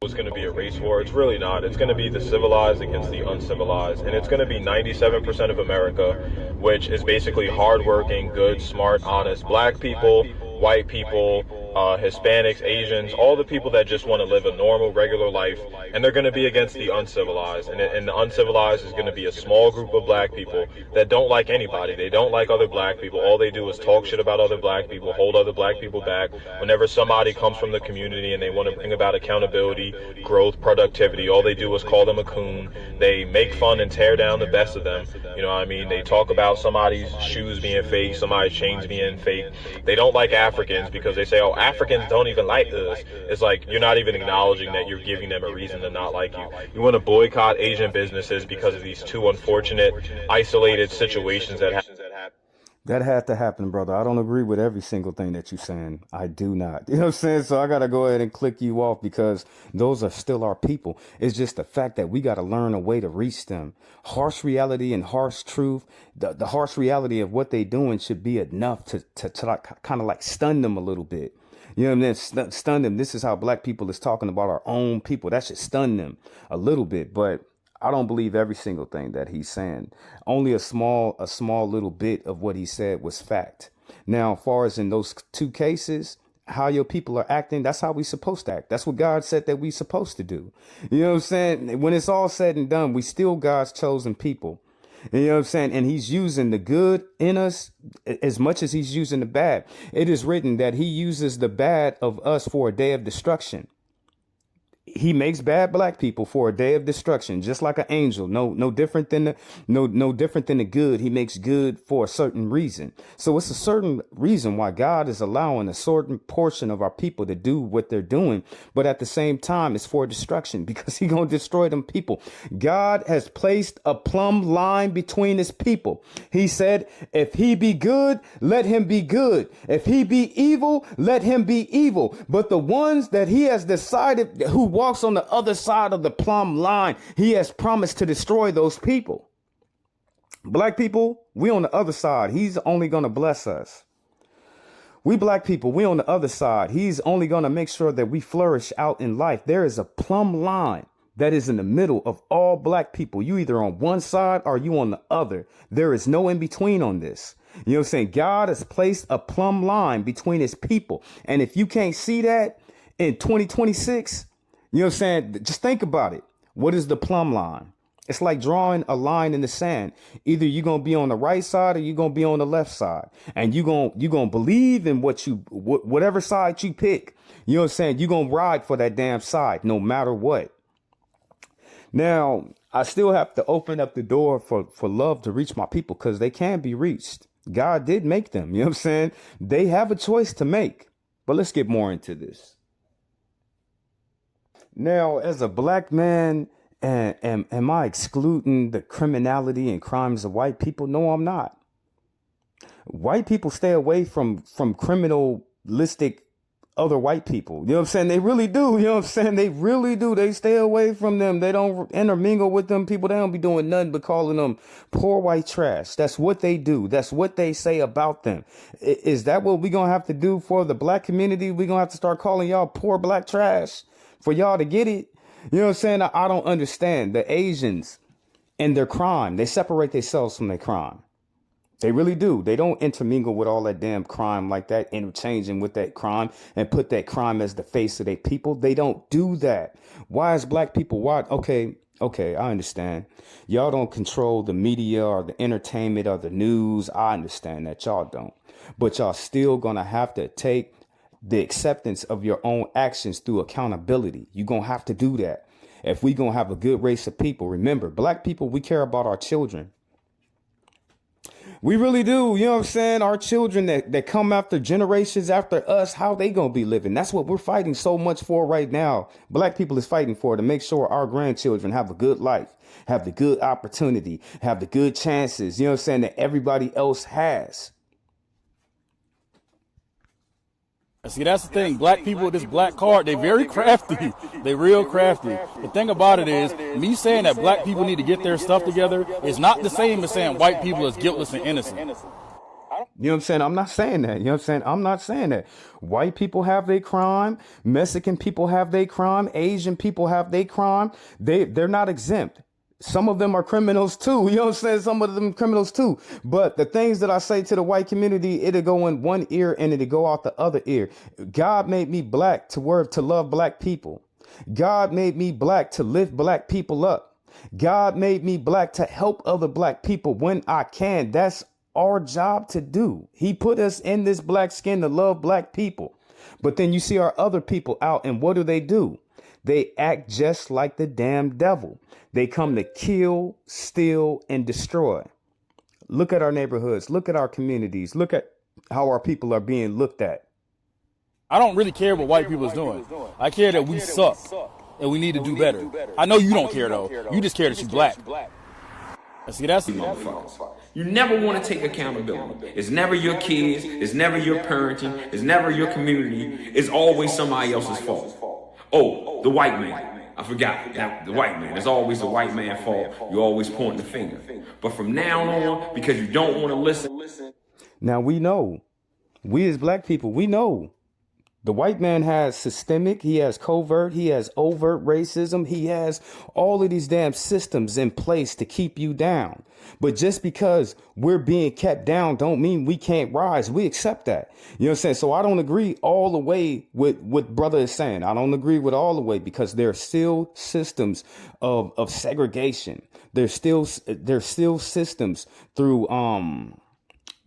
It's going to be a race war. It's really not. It's going to be the civilized against the uncivilized. And it's going to be 97% of America, which is basically hardworking, good, smart, honest black people, white people, Hispanics, Asians, all the people that just want to live a normal, regular life. And they're going to be against the uncivilized. And the uncivilized is going to be a small group of black people that don't like anybody. They don't like other black people. All they do is talk shit about other black people, hold other black people back. Whenever somebody comes from the community and they want to bring about accountability, growth, productivity, all they do is call them a coon. They make fun and tear down the best of them. You know what I mean? They talk about somebody's shoes being fake, somebody's chains being fake. They don't like Africans because they say, oh, Africans don't even like us. It's like you're not even acknowledging that you're giving them a reason to not like you. You want to boycott Asian businesses because of these two unfortunate, isolated situations that happen. That had to happen, brother. I don't agree with every single thing that you're saying. I do not. You know what I'm saying? So I got to go ahead and click you off because those are still our people. It's just the fact that we got to learn a way to reach them. Harsh reality and harsh truth. The harsh reality of what they doing should be enough to like, kind of like stun them a little bit. You know what I mean? Stun them. This is how black people is talking about our own people. That should stun them a little bit. But I don't believe every single thing that he's saying. Only a small little bit of what he said was fact. Now, as far as in those two cases, how your people are acting, that's how we supposed to act. That's what God said that we supposed to do. You know what I'm saying? When it's all said and done, we still God's chosen people. You know what I'm saying? And he's using the good in us as much as he's using the bad. It is written that he uses the bad of us for a day of destruction. He makes bad black people for a day of destruction, just like an angel. No different than the good. He makes good for a certain reason. So it's a certain reason why God is allowing a certain portion of our people to do what they're doing. But at the same time, it's for destruction because he's going to destroy them people. God has placed a plumb line between his people. He said, if he be good, let him be good. If he be evil, let him be evil. But the ones that he has decided who walks on the other side of the plumb line, he has promised to destroy those people. Black people, we on the other side. He's only going to bless us. We black people, we on the other side. He's only going to make sure that we flourish out in life. There is a plumb line that is in the middle of all black people. You either on one side or you on the other. There is no in between on this. You know what I'm saying? God has placed a plumb line between his people. And if you can't see that in 2026, you know what I'm saying? Just think about it. What is the plumb line? It's like drawing a line in the sand. Either you're going to be on the right side or you're going to be on the left side. And you're going to believe in whatever side you pick. You know what I'm saying? You're going to ride for that damn side no matter what. Now, I still have to open up the door for love to reach my people because they can be reached. God did make them. You know what I'm saying? They have a choice to make. But let's get more into this. Now, as a black man, am I excluding the criminality and crimes of white people? No, I'm not. White people stay away from criminalistic other white people. You know what I'm saying? They really do. You know what I'm saying? They really do. They stay away from them. They don't intermingle with them people. They don't be doing nothing but calling them poor white trash. That's what they do. That's what they say about them. Is that what we going to have to do for the black community? We going to have to start calling y'all poor black trash for y'all to get it? You know what I'm saying? I don't understand the Asians and their crime. They separate themselves from their crime. They really do. They don't intermingle with all that damn crime like that, interchanging with that crime and put that crime as the face of their people. They don't do that. Why is black people? Why? Okay, I understand. Y'all don't control the media or the entertainment or the news. I understand that y'all don't. But y'all still gonna have to take the acceptance of your own actions through accountability. You're gonna have to do that. If we gonna have a good race of people, remember, black people, we care about our children. We really do. You know what I'm saying? Our children that come after generations after us, how they going to be living? That's what we're fighting so much for right now. Black people is fighting for, to make sure our grandchildren have a good life, have the good opportunity, have the good chances, you know what I'm saying, that everybody else has. See, that's the thing. Black people with this black card, they very crafty. They real crafty. The thing about it is, me saying that black people need to get their stuff together is not the same as saying white people is guiltless and innocent. You know what I'm saying? I'm not saying that. You know what I'm saying? I'm not saying that. White people have their crime. Mexican people have their crime. Asian people have their crime. They're not exempt. Some of them are criminals too. You know what I'm saying? Some of them criminals too. But the things that I say to the white community, it'll go in one ear and it'll go out the other ear. God made me black to love black people. God made me black to lift black people up. God made me black to help other black people when I can. That's our job to do. He put us in this black skin to love black people. But then you see our other people out, and what do? They act just like the damn devil. They come to kill, steal, and destroy. Look at our neighborhoods. Look at our communities. Look at how our people are being looked at. I don't really care what white people is doing. I care that we suck and we need to do better. I know you don't care though. You just care that you black. See, that's motherfuckers. You never want to take accountability. It's never your kids. It's never your parenting. It's never your community. It's always somebody else's fault. Oh, the white man. I forgot that the white man. It's always the white man's fault. You always point the finger. But from now on, because you don't want to listen. Now we know, we as black people, we know the white man has systemic, he has covert, he has overt racism. He has all of these damn systems in place to keep you down. But just because we're being kept down don't mean we can't rise. We accept that. You know what I'm saying? So I don't agree all the way with what brother is saying. I don't agree with all the way because there are still systems of segregation. There's still systems through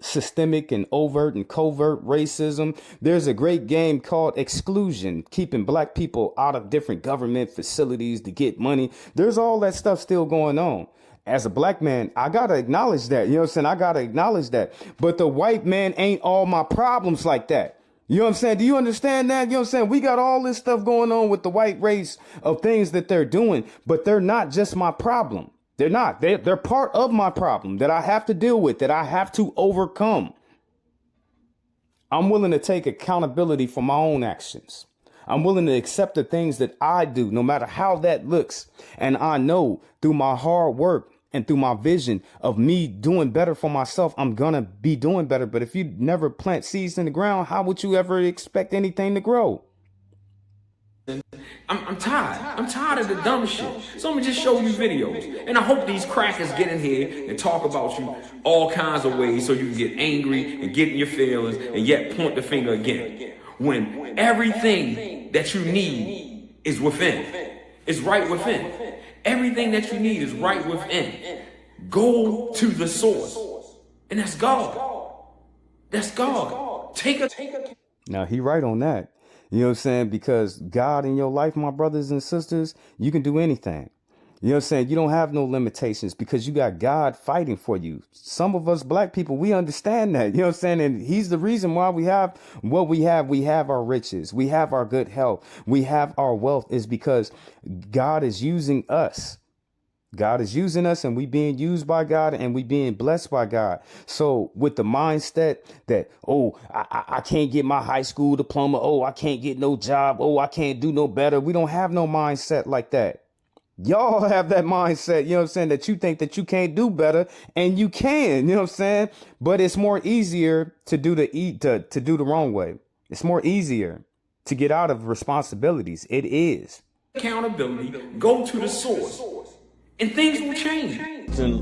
systemic and overt and covert racism. There's a great game called exclusion, keeping black people out of different government facilities to get money. There's all that stuff still going on. As a black man, I got to acknowledge that. You know what I'm saying? I got to acknowledge that. But the white man ain't all my problems like that. You know what I'm saying? Do you understand that? You know what I'm saying? We got all this stuff going on with the white race of things that they're doing, but they're not just my problem. They're not. They're part of my problem that I have to deal with, that I have to overcome. I'm willing to take accountability for my own actions. I'm willing to accept the things that I do, no matter how that looks. And I know through my hard work and through my vision of me doing better for myself, I'm going to be doing better. But if you never plant seeds in the ground, how would you ever expect anything to grow? I'm tired. I'm tired of the dumb shit. So I'm gonna just show you videos. And I hope these crackers get in here and talk about you all kinds of ways so you can get angry and get in your feelings and yet point the finger again. When everything that you need is within. It's right within. Everything that you need is right within. Go to the source. And that's God. That's God. Take a. Now he right on that. You know what I'm saying? Because God in your life, my brothers and sisters, you can do anything. You know what I'm saying? You don't have no limitations because you got God fighting for you. Some of us black people, we understand that. You know what I'm saying? And he's the reason why we have what we have. We have our riches. We have our good health. We have our wealth is because God is using us God is using us, and we being used by God, and we being blessed by God. So with the mindset that, oh, I can't get my high school diploma. Oh, I can't get no job. Oh, I can't do no better. We don't have no mindset like that. Y'all have that mindset, you know what I'm saying, that you think that you can't do better, and you can, you know what I'm saying? But it's more easier to do to do the wrong way. It's more easier to get out of responsibilities. It is. Accountability, go to the source, and things will change.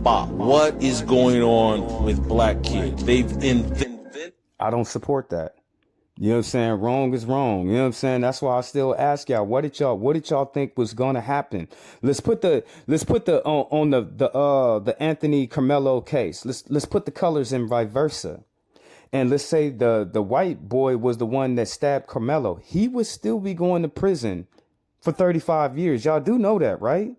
Bob, what is going on with black kids? They've invented. I don't support that. You know what I'm saying? Wrong is wrong. You know what I'm saying? That's why I still ask y'all, what did y'all think was gonna happen? Let's put the on the Anthony Carmelo case. Let's put the colors in vice versa. And let's say the white boy was the one that stabbed Carmelo. He would still be going to prison for 35 years. Y'all do know that, right?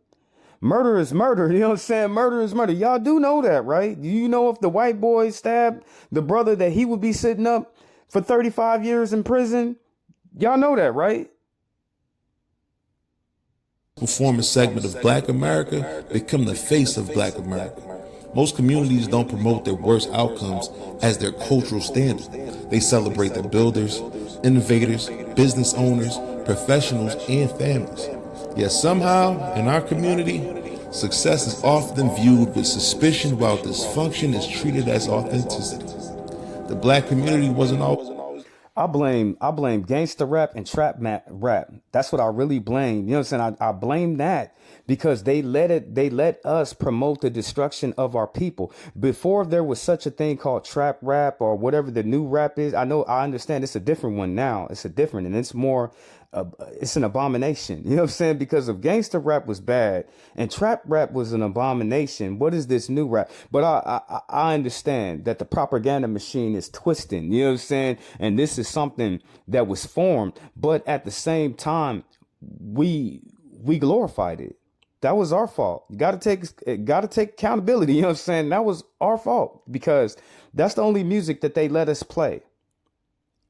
Murder is murder. You know what I'm saying? Murder is murder. Y'all do know that, right? Do you know if the white boy stabbed the brother that he would be sitting up for 35 years in prison? Y'all know that, right? Form a segment of Black America, become the face of Black America. Most communities don't promote their worst outcomes as their cultural standard. They celebrate the builders, innovators, business owners, professionals, and families. Yet somehow, in our community, success is often viewed with suspicion while dysfunction is treated as authenticity. The black community wasn't always. I blame gangster rap and trap rap. That's what I really blame. You know what I'm saying? I blame that because they let us promote the destruction of our people. Before there was such a thing called trap rap or whatever the new rap is. I understand it's a different one now. It's a different, and it's more, it's an abomination. You know what I'm saying? Because if gangster rap was bad and trap rap was an abomination, what is this new rap? But I understand that the propaganda machine is twisting, you know what I'm saying? And this is something that was formed, but at the same time, we glorified it. That was our fault. You got to take accountability. You know what I'm saying? That was our fault because that's the only music that they let us play.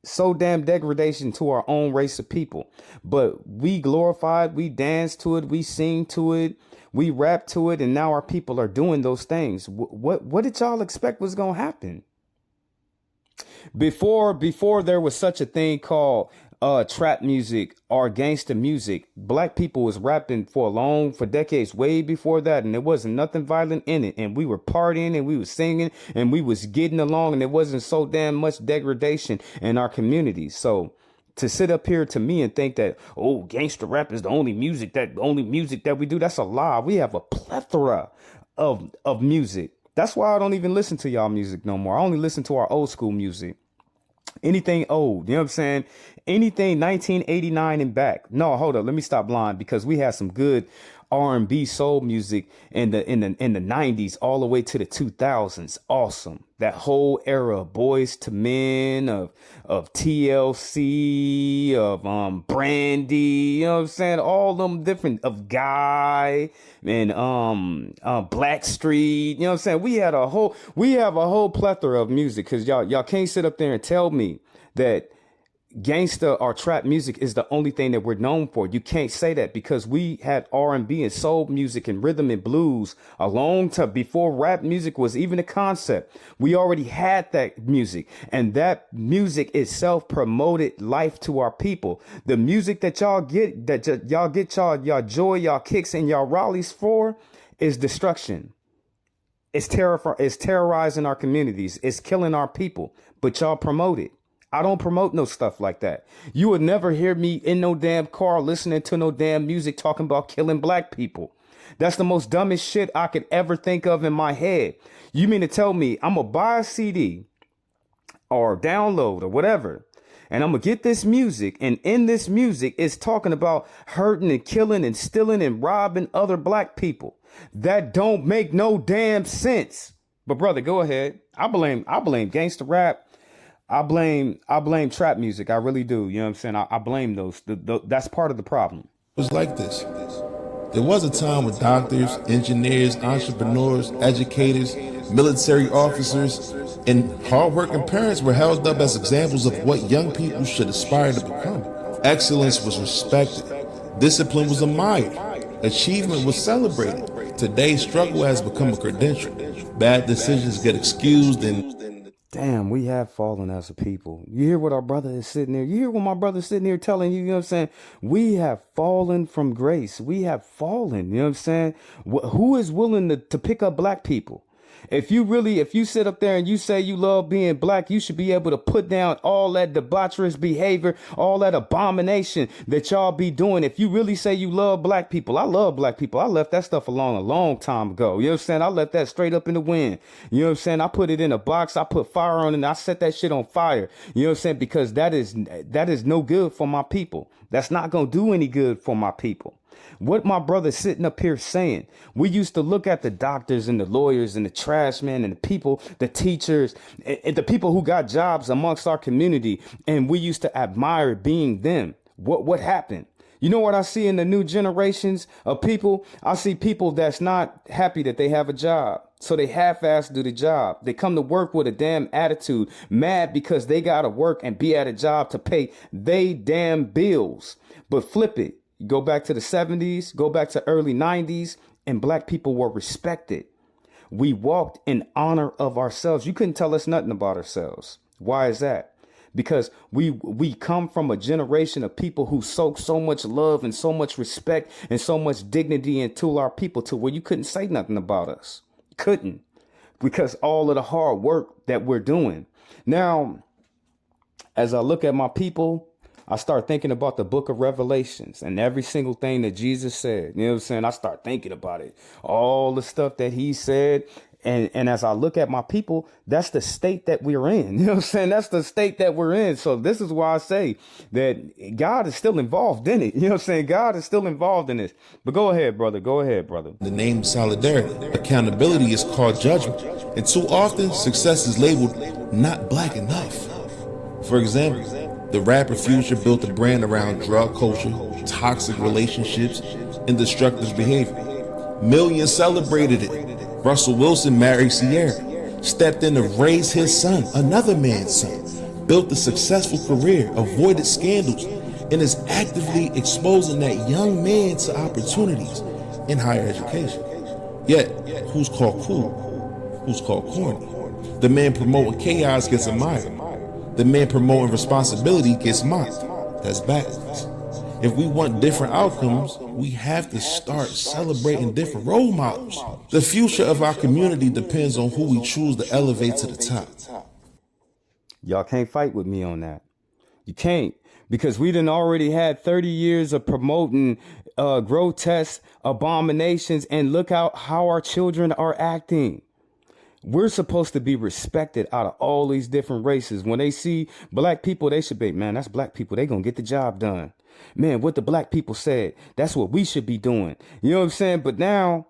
So damn degradation to our own race of people. But we glorified, we danced to it, we sing to it, we rap to it, and now our people are doing those things. What did y'all expect was going to happen? Before there was such a thing called trap music or gangster music, black people was rapping for decades way before that, and there wasn't nothing violent in it, and we were partying and we was singing and we was getting along, and there wasn't so damn much degradation in our communities. So to sit up here to me and think that, oh, gangster rap is the only music that we do, that's a lie. We have a plethora of music. That's why I don't even listen to y'all music no more. I only listen to our old school music. Anything old, you know what I'm saying? Anything 1989 and back. No, hold up. Let me stop lying because we had some good R&B soul music in the 90s all the way to the 2000s. Awesome. That whole era of Boys to Men, of TLC, of Brandy, you know what I'm saying? All them different, of Guy and Blackstreet, you know what I'm saying? We have a whole plethora of music because y'all can't sit up there and tell me that gangsta or trap music is the only thing that we're known for. You can't say that because we had R&B and soul music and rhythm and blues a long time before rap music was even a concept. We already had that music, and that music itself promoted life to our people. The music that y'all get y'all joy, y'all kicks, and y'all rallies for is destruction. It's terrorizing our communities. It's killing our people, but y'all promote it. I don't promote no stuff like that. You would never hear me in no damn car listening to no damn music talking about killing black people. That's the most dumbest shit I could ever think of in my head. You mean to tell me I'm going to buy a CD or download or whatever, and I'm going to get this music, and in this music it's talking about hurting and killing and stealing and robbing other black people? That don't make no damn sense. But brother, go ahead. I blame gangster rap. I blame trap music. I really do. You know what I'm saying? I blame those. That's part of the problem. It was like this. There was a time when doctors, engineers, entrepreneurs, educators, military officers, and hardworking parents were held up as examples of what young people should aspire to become. Excellence was respected. Discipline was admired. Achievement was celebrated. Today, struggle has become a credential. Bad decisions get excused and Damn, we have fallen as a people. You hear what our brother is sitting there? You hear what my brother's sitting here telling you, you know what I'm saying? We have fallen from grace. We have fallen, you know what I'm saying? Who is willing to pick up black people? If you sit up there and you say you love being black, you should be able to put down all that debaucherous behavior, all that abomination that y'all be doing. If you really say you love black people, I love black people. I left that stuff alone a long time ago. You know what I'm saying? I left that straight up in the wind. You know what I'm saying? I put it in a box. I put fire on it and I set that shit on fire. You know what I'm saying? Because that is no good for my people. That's not going to do any good for my people. What my brother's sitting up here saying, we used to look at the doctors and the lawyers and the trash men and the people, the teachers, and the people who got jobs amongst our community, and we used to admire being them. What happened? You know what I see in the new generations of people? I see people that's not happy that they have a job. So they half-ass do the job. They come to work with a damn attitude, mad because they got to work and be at a job to pay they damn bills. But flip it. You go back to the 70s, go back to early 90s, and black people were respected. We walked in honor of ourselves. You couldn't tell us nothing about ourselves. Why is that? Because we come from a generation of people who soak so much love and so much respect and so much dignity into our people to where you couldn't say nothing about us. Couldn't. Because all of the hard work that we're doing. Now, as I look at my people, I start thinking about the book of Revelations and every single thing that Jesus said. You know what I'm saying? I start thinking about it. All the stuff that he said. And as I look at my people, that's the state that we're in. You know what I'm saying? That's the state that we're in. So this is why I say that God is still involved in it. You know what I'm saying? God is still involved in this. But go ahead, brother. Go ahead, brother. the name solidarity. Accountability is called judgment. And too often, success is labeled not black enough. For example, the rapper Future built a brand around drug culture, toxic relationships, and destructive behavior. Millions celebrated it. Russell Wilson married Sierra, stepped in to raise his son, another man's son, built a successful career, avoided scandals, and is actively exposing that young man to opportunities in higher education. Yet, who's called cool? Who's called corny? The man promoting chaos gets admired. The man promoting responsibility gets mocked. That's backwards. If we want different outcomes, we have to start celebrating different role models. The future of our community depends on who we choose to elevate to the top. Y'all can't fight with me on that. You can't, because we done already had 30 years of promoting grotesque abominations, and look out how our children are acting. We're supposed to be respected out of all these different races. When they see black people, they should be, man, that's black people. They gonna get the job done. Man, what the black people said, that's what we should be doing. You know what I'm saying? But now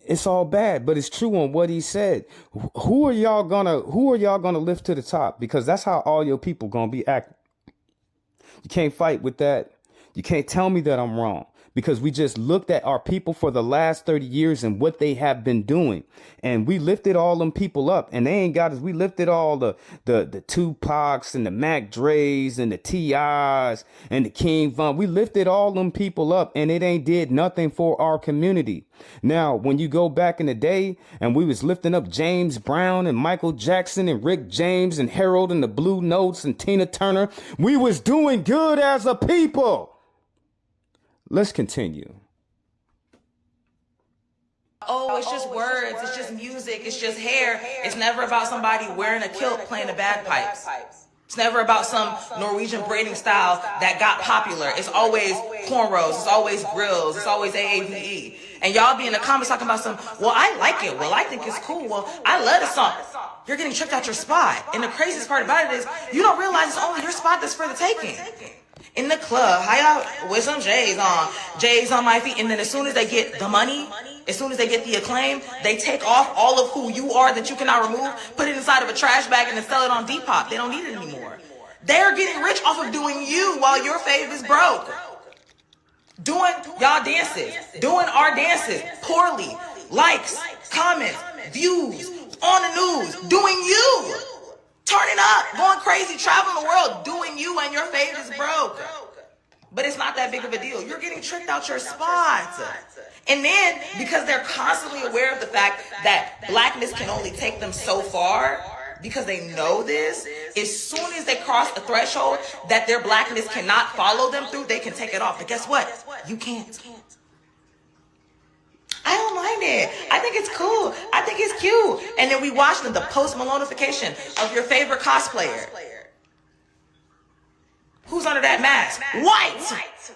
it's all bad, but it's true on what he said. Who are y'all gonna lift to the top? Because that's how all your people gonna be acting. You can't fight with that. You can't tell me that I'm wrong, because we just looked at our people for the last 30 years and what they have been doing. And we lifted all them people up, and they ain't got us. We lifted all the Tupacs and the Mac Dre's and the T.I.'s and the King Von. We lifted all them people up, and it ain't did nothing for our community. Now, when you go back in the day and we was lifting up James Brown and Michael Jackson and Rick James and Harold and the Blue Notes and Tina Turner, we was doing good as a people. Let's continue. Oh, it's just words, it's just music, it's just hair. It's never about somebody wearing a kilt playing the bagpipes. It's never about some Norwegian braiding style that got popular. It's always cornrows, it's always grills, it's always AAVE. And y'all be in the comments talking about some, well, I like it, well, I think it's cool, well, I love the song. You're getting tricked out your spot. And the craziest part about it is, you don't realize it's only your spot that's for the taking. In the club, how y'all with some J's on my feet, and then as soon as they get the money, as soon as they get the acclaim, they take off all of who you are that you cannot remove, put it inside of a trash bag, and then sell it on Depop. They don't need it anymore. They're getting rich off of doing you while your fave is broke. Doing y'all dances, doing our dances poorly, likes, comments, views, on the news, doing you. Turning up, going crazy, traveling the world, doing you, and your fave is broke. But it's not that big of a deal. You're getting tricked out your spot. And then, because they're constantly aware of the fact that blackness can only take them so far, because they know this, as soon as they cross a threshold that their blackness cannot follow them through, they can take it off. But guess what? You can't. I don't mind it. I think it's cool. I think it's cute. And then we watch the post-Malonification of your favorite cosplayer. Who's under that mask? White!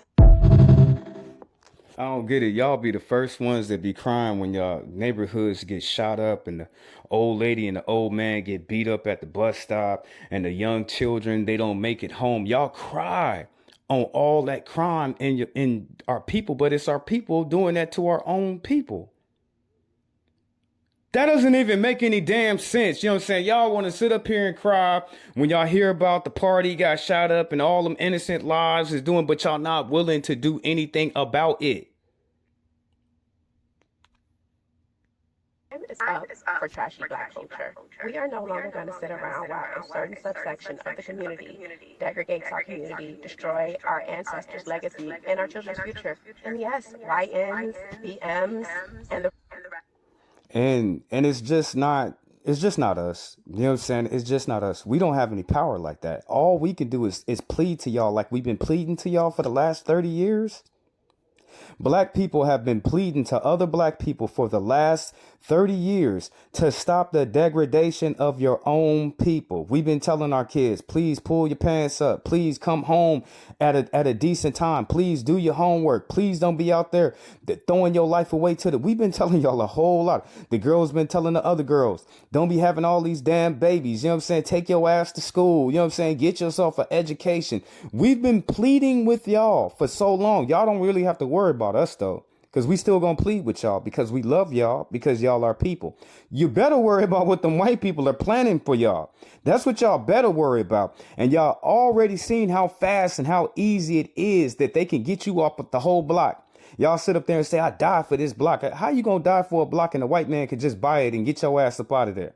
I don't get it. Y'all be the first ones that be crying when y'all neighborhoods get shot up and the old lady and the old man get beat up at the bus stop and the young children, they don't make it home. Y'all cry on all that crime in our people, but it's our people doing that to our own people. That doesn't even make any damn sense. You know what I'm saying? Y'all want to sit up here and cry when y'all hear about the party got shot up and all them innocent lives is doing, but y'all not willing to do anything about it. Time is up for trashy black culture. We are no longer going to sit around while a certain subsection of the community degrades our community, destroy our ancestors' legacy and our children's future. And yes, YNs, BMs, and the And it's just not us. You know what I'm saying? It's just not us. We don't have any power like that. All we can do is plead to y'all like we've been pleading to y'all for the last 30 years. Black people have been pleading to other black people for the last 30 years to stop the degradation of your own people. We've been telling our kids, please pull your pants up. Please come home at a decent time. Please do your homework. Please don't be out there throwing your life away to the. We've been telling y'all a whole lot. The girls been telling the other girls, don't be having all these damn babies. You know what I'm saying? Take your ass to school. You know what I'm saying? Get yourself an education. We've been pleading with y'all for so long. Y'all don't really have to worry about us though. Because we still gonna plead with y'all because we love y'all, because y'all are people. You better worry about what them white people are planning for y'all. That's what y'all better worry about. And y'all already seen how fast and how easy it is that they can get you off of the whole block. Y'all sit up there and say, I die for this block. How you gonna die for a block and a white man could just buy it and get your ass up out of there?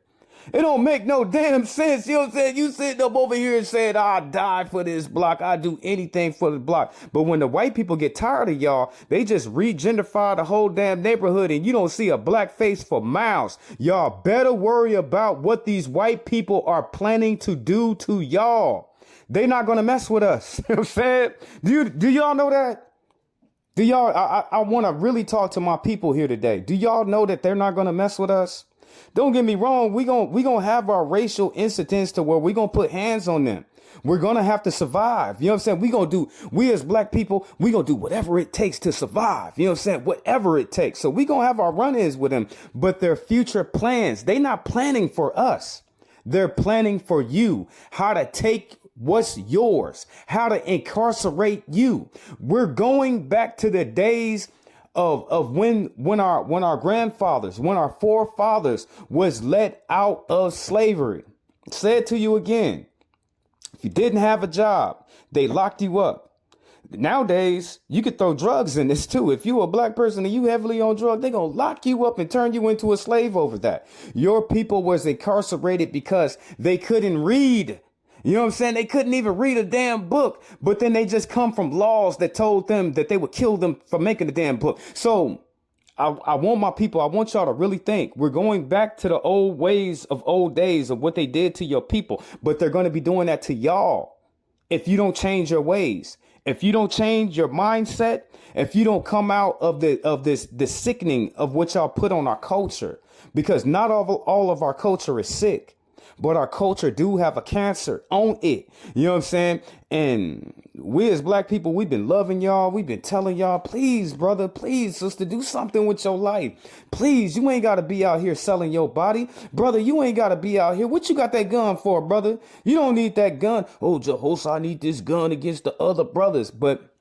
It don't make no damn sense. You know what I'm saying? You sitting up over here and saying, I die for this block. I do anything for the block. But when the white people get tired of y'all, they just regenderify the whole damn neighborhood and you don't see a black face for miles. Y'all better worry about what these white people are planning to do to y'all. They not going to mess with us. You know what I'm saying? Do y'all know that? Do y'all, I want to really talk to my people here today. Do y'all know that they're not going to mess with us? Don't get me wrong. We gonna have our racial incidents to where we gonna put hands on them. We're gonna have to survive. You know what I'm saying? We as black people, we gonna do whatever it takes to survive. You know what I'm saying? Whatever it takes. So we gonna have our run-ins with them, but their future plans, they not planning for us. They're planning for you, how to take what's yours, how to incarcerate you. We're going back to the days of when our grandfathers, when our forefathers was let out of slavery. Say it to you again. If you didn't have a job, they locked you up. Nowadays, you could throw drugs in this too. If you a black person and you heavily on drugs, they're going to lock you up and turn you into a slave over that. Your people was incarcerated because they couldn't read. You know what I'm saying? They couldn't even read a damn book, but then they just come from laws that told them that they would kill them for making a damn book. So I want my people, I want y'all to really think we're going back to the old ways of old days of what they did to your people, but they're going to be doing that to y'all if you don't change your ways. If you don't change your mindset, if you don't come out of this sickening of what y'all put on our culture, because not all of our culture is sick. But our culture do have a cancer on it. You know what I'm saying? And we as black people, we've been loving y'all. We've been telling y'all, please, brother, please, sister, do something with your life. Please, you ain't got to be out here selling your body. Brother, you ain't got to be out here. What you got that gun for, brother? You don't need that gun. Oh, Jehoshaphat, I need this gun against the other brothers. But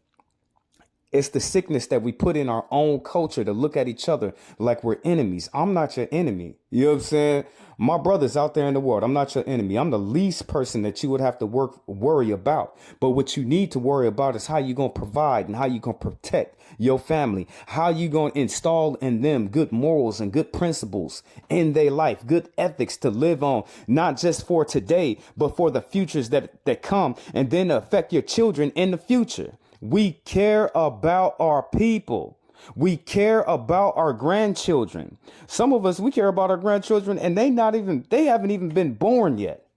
it's the sickness that we put in our own culture to look at each other like we're enemies. I'm not your enemy. You know what I'm saying? My brothers out there in the world, I'm not your enemy. I'm the least person that you would have to worry about. But what you need to worry about is how you going to provide and how you going to protect your family, how you going to install in them good morals and good principles in their life, good ethics to live on, not just for today, but for the futures that come and then affect your children in the future. We care about our people. We care about our grandchildren. Some of us, we care about our grandchildren and they haven't even been born yet.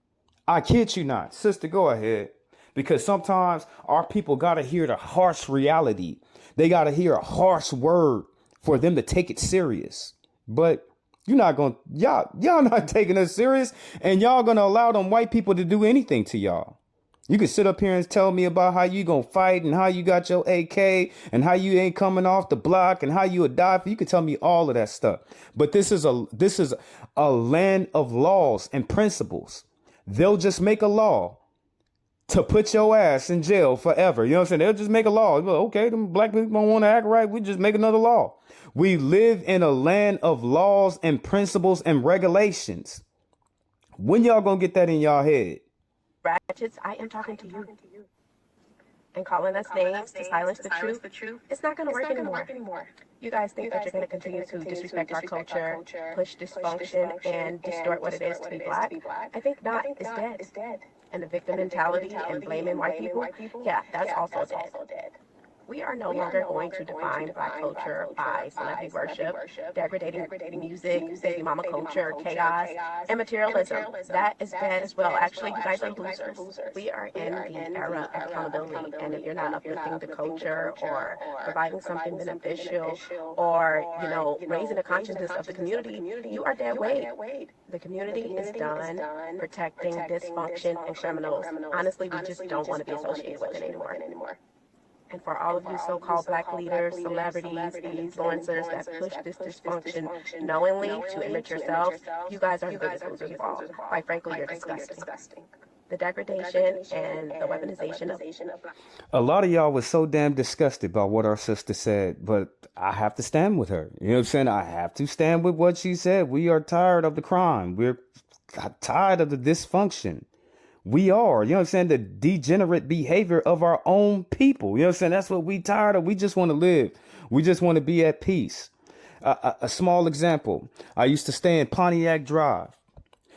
I kid you not. Sister, go ahead. Because sometimes our people got to hear the harsh reality. They got to hear a harsh word for them to take it serious. But y'all not taking us serious, and y'all gonna allow them white people to do anything to y'all. You can sit up here and tell me about how you gonna fight and how you got your AK and how you ain't coming off the block and how you would die for. You can tell me all of that stuff. But this is a land of laws and principles. They'll just make a law to put your ass in jail forever. You know what I'm saying? They'll just make a law. Okay, them black people don't want to act right. We just make another law. We live in a land of laws and principles and regulations. When y'all gonna get that in y'all head? Ratchets, I am talking to you. And calling us names to silence the truth, it's not going to work anymore. You guys think that you're going to continue to disrespect our culture, push dysfunction, and distort what it is to be black? I think not. It's dead. And the victim mentality and blaming white people, yeah, that's also dead. We are no longer going to define black culture by celebrity worship, degrading music, baby mama culture, chaos, and materialism. That is bad as well. Actually, you guys are losers. We are in the era of accountability, and if you're not uplifting the culture or providing something beneficial or, raising the consciousness of the community, you are dead weight. The community is done protecting dysfunction and criminals. Honestly, we just don't want to be associated with it anymore. And for all of you so-called black leaders, celebrities, influencers that push this dysfunction knowingly to enrich yourselves, you guys are the biggest losers of all. Quite frankly, you're disgusting. The degradation and the weaponization of... A lot of y'all was so damn disgusted by what our sister said, but I have to stand with her. You know what I'm saying? I have to stand with what she said. We are tired of the crime. We're tired of the dysfunction. We are, you know what I'm saying, the degenerate behavior of our own people. You know what I'm saying? That's what we tired of. We just want to live. We just want to be at peace. A small example. I used to stay in Pontiac Drive.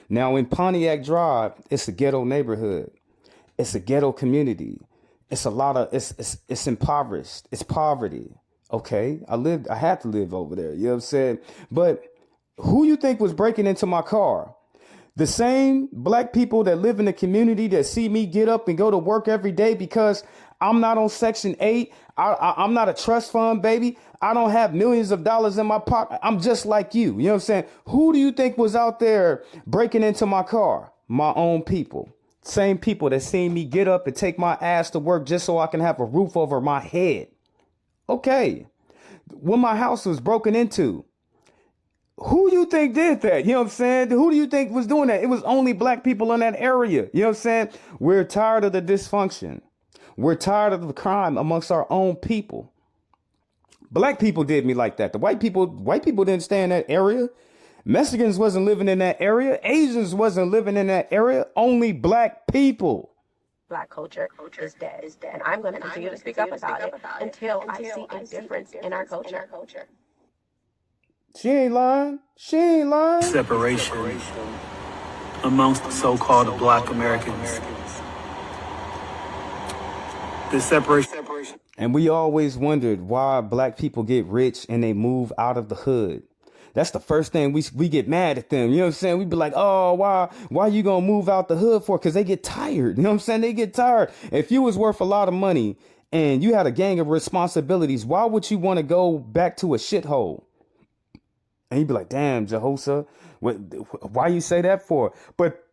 Now in Pontiac Drive, it's a ghetto neighborhood. It's a ghetto community. It's it's impoverished. It's poverty. Okay. I had to live over there. You know what I'm saying? But who you think was breaking into my car? The same black people that live in the community that see me get up and go to work every day because I'm not on Section 8. I'm not a trust fund, baby. I don't have millions of dollars in my pocket. I'm just like you. You know what I'm saying? Who do you think was out there breaking into my car? My own people. Same people that seen me get up and take my ass to work just so I can have a roof over my head. Okay. When my house was broken into, who you think did that? You know what I'm saying? Who do you think was doing that? It was only black people in that area. You know what I'm saying? We're tired of the dysfunction. We're tired of the crime amongst our own people. Black people did me like that. The white people didn't stay in that area. Mexicans wasn't living in that area. Asians wasn't living in that area. Only black people. Black culture is dead. And I'm going to continue to speak up about it until I see a difference in our culture. She ain't lying. Separation amongst the so-called black Americans. This separation. And we always wondered why black people get rich and they move out of the hood. That's the first thing we get mad at them. You know what I'm saying? We be like, oh, why you gonna move out the hood for? Because they get tired. You know what I'm saying? They get tired. If you was worth a lot of money and you had a gang of responsibilities, why would you want to go back to a shithole? And you'd be like, damn, Jehosa, why you say that for? But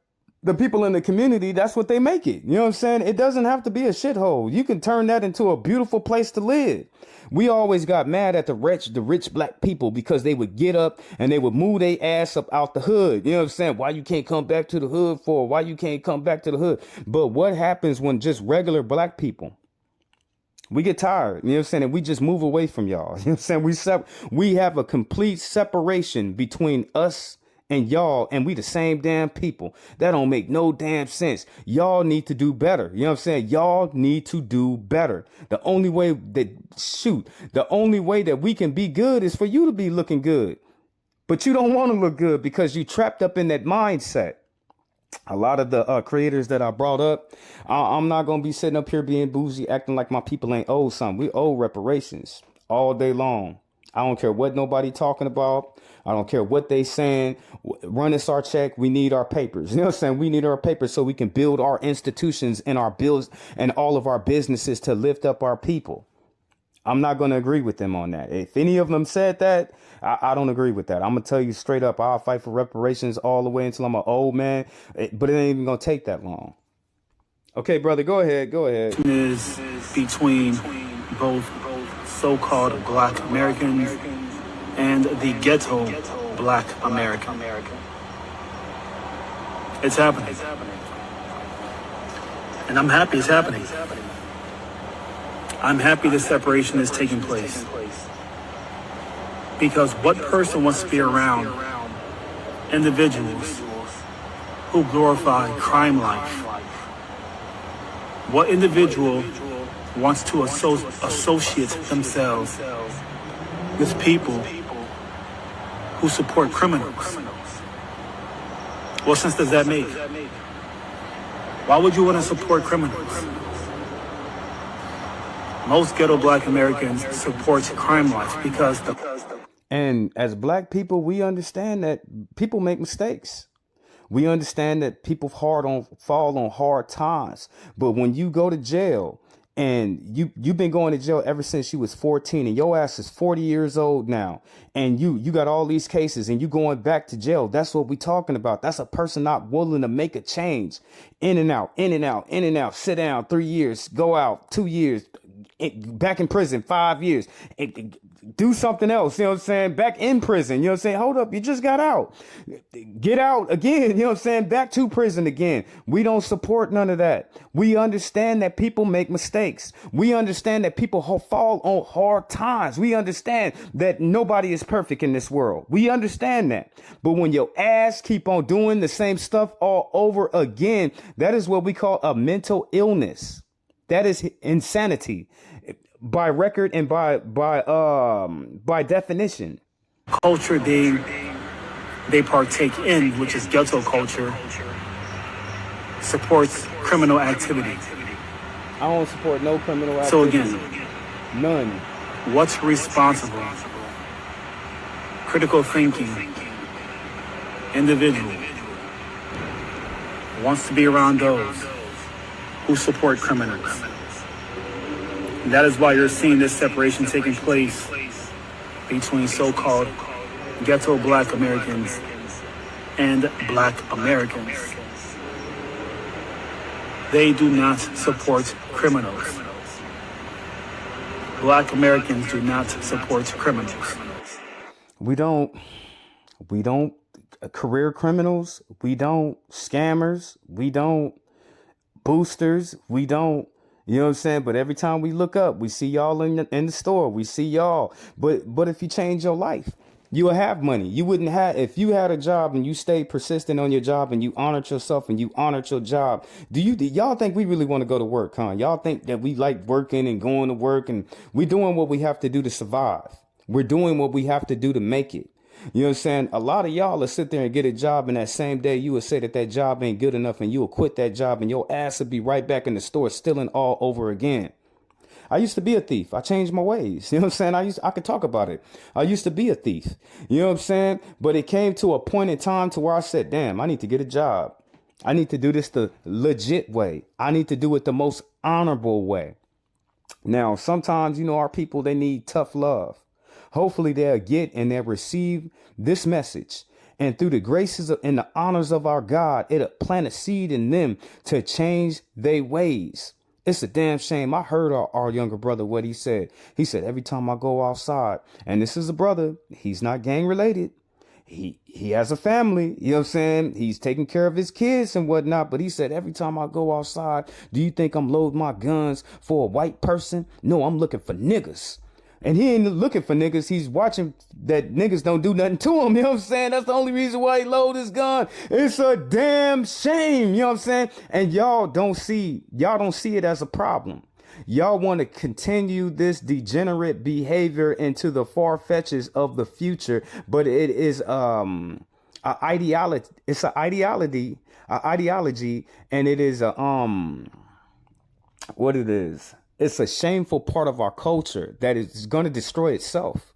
the people in the community, that's what they make it. You know what I'm saying? It doesn't have to be a shithole. You can turn that into a beautiful place to live. We always got mad at the rich black people because they would get up and they would move their ass up out the hood. You know what I'm saying? Why you can't come back to the hood for? Why you can't come back to the hood? But what happens when just regular black people, we get tired, you know what I'm saying? And we just move away from y'all. You know what I'm saying? We have a complete separation between us and y'all, and we the same damn people. That don't make no damn sense. Y'all need to do better. You know what I'm saying? Y'all need to do better. The only way that we can be good is for you to be looking good. But you don't want to look good because you trapped up in that mindset. A lot of the creators that I brought up, I'm not going to be sitting up here being bougie, acting like my people ain't owed something. We owe reparations all day long. I don't care what nobody talking about. I don't care what they saying. Run us our check. We need our papers. You know what I'm saying? We need our papers so we can build our institutions and our bills and all of our businesses to lift up our people. I'm not going to agree with them on that. If any of them said that, I don't agree with that. I'm going to tell you straight up, I'll fight for reparations all the way until I'm an old man, but it ain't even going to take that long. Okay, brother, go ahead. Go ahead. Is between both so-called black Americans and the ghetto black American. It's happening. And I'm happy it's happening. I'm happy the separation is taking place. Because what person wants to be around individuals who glorify crime life? What individual wants to associate themselves with people who support criminals? What sense does that make? Why would you want to support criminals? Most ghetto black Americans support crime life because And as black people, we understand that people make mistakes. We understand that people fall on hard times. But when you go to jail and you've been going to jail ever since you was 14 and your ass is 40 years old now, and you got all these cases and you going back to jail, that's what we talking about. That's a person not willing to make a change. In and out, in and out, in and out, sit down 3 years, go out 2 years, back in prison 5 years, do something else, you know what I'm saying? Back in prison, you know what I'm saying? Hold up, you just got out. Get out again, you know what I'm saying? Back to prison again. We don't support none of that. We understand that people make mistakes. We understand that people fall on hard times. We understand that nobody is perfect in this world. We understand that. But when your ass keep on doing the same stuff all over again, that is what we call a mental illness. That is insanity by record and by definition. Culture they partake in, which is ghetto culture, supports criminal activity. I don't support no criminal activity. So again, none. What's responsible? Critical thinking, individual wants to be around those who support criminals. And that is why you're seeing this separation taking place between so-called ghetto black Americans and black Americans. They do not support criminals. Black Americans do not support criminals. We don't career criminals, we don't scammers, we don't boosters, we don't, you know what I'm saying? But every time we look up, we see y'all in the store, we see y'all. But if you change your life, you will have money. You wouldn't have, if you had a job and you stayed persistent on your job and you honored yourself and you honored your job. Do y'all think we really want to go to work, huh? Y'all think that we like working and going to work and we doing what we have to do to survive. We're doing what we have to do to make it. You know what I'm saying? A lot of y'all will sit there and get a job, and that same day you will say that job ain't good enough, and you will quit that job, and your ass will be right back in the store stealing all over again. I used to be a thief. I changed my ways. You know what I'm saying? I could talk about it. I used to be a thief. You know what I'm saying? But it came to a point in time to where I said, damn, I need to get a job. I need to do this the legit way. I need to do it the most honorable way. Now, sometimes, our people, they need tough love. Hopefully they'll get and they'll receive this message. And through the graces and the honors of our God, it'll plant a seed in them to change their ways. It's a damn shame. I heard our younger brother, what he said. He said, every time I go outside, and this is a brother, he's not gang related. He has a family, you know what I'm saying? He's taking care of his kids and whatnot. But he said, every time I go outside, do you think I'm loading my guns for a white person? No, I'm looking for niggas. And he ain't looking for niggas. He's watching that niggas don't do nothing to him. You know what I'm saying? That's the only reason why he load his gun. It's a damn shame. You know what I'm saying? And y'all don't see it as a problem. Y'all want to continue this degenerate behavior into the far fetches of the future. But it is ideology. It's an ideology, and it is a what it is. It's a shameful part of our culture that is going to destroy itself.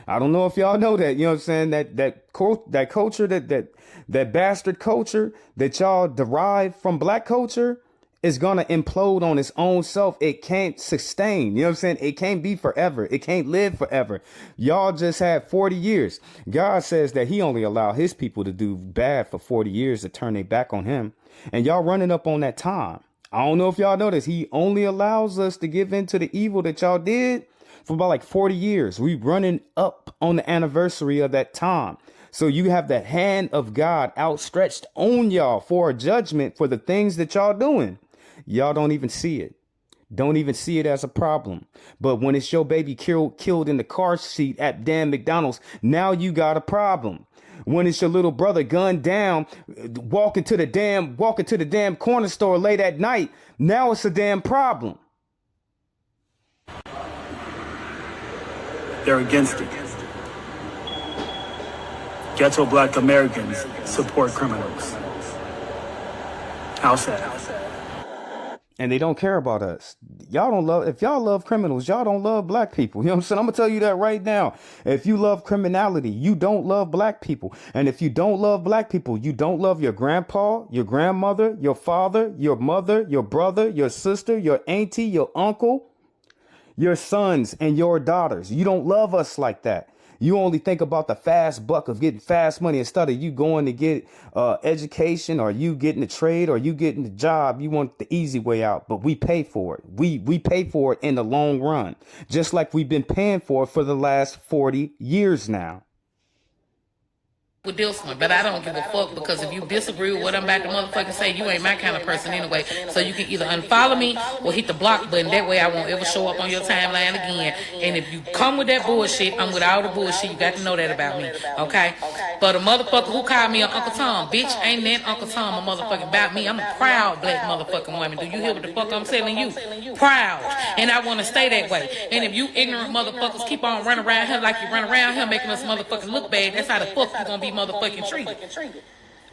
I don't know if y'all know that. You know what I'm saying? That culture, that bastard culture that y'all derive from black culture is going to implode on its own self. It can't sustain. You know what I'm saying? It can't be forever. It can't live forever. Y'all just had 40 years. God says that he only allowed his people to do bad for 40 years to turn their back on him. And y'all running up on that time. I don't know if y'all know this. He only allows us to give in to the evil that y'all did for about like 40 years. We running up on the anniversary of that time. So you have the hand of God outstretched on y'all for a judgment for the things that y'all doing. Y'all don't even see it. Don't even see it as a problem. But when it's your baby killed in the car seat at damn McDonald's, now you got a problem. When it's your little brother gunned down, walking to the damn corner store late at night, now it's a damn problem. They're against it. Ghetto black Americans support criminals. How sad. And they don't care about us. Y'all don't love, if y'all love criminals, y'all don't love black people. You know what I'm saying? I'm going to tell you that right now. If you love criminality, you don't love black people. And if you don't love black people, you don't love your grandpa, your grandmother, your father, your mother, your brother, your sister, your auntie, your uncle, your sons and your daughters. You don't love us like that. You only think about the fast buck of getting fast money instead of you going to get education, or you getting a trade, or you getting a job. You want the easy way out, but we pay for it. We pay for it in the long run, just like we've been paying for it for the last 40 years now. With this one, but I don't give a fuck, because if you disagree with what I'm about to motherfucking say, you ain't my kind of person anyway. So you can either unfollow me or hit the block button. That way I won't ever show up on your timeline again. And if you come with that bullshit, I'm with all the bullshit. You got to know that about me, okay? But a motherfucker who called me an Uncle Tom, bitch, ain't that Uncle Tom a motherfucking about me. I'm a proud black motherfucking woman. Do you hear what the fuck I'm telling you? Proud. And I want to stay that way. And if you ignorant motherfuckers keep on running around here like you run around here making us motherfucking look bad, that's how the fuck you gonna be motherfucking treated.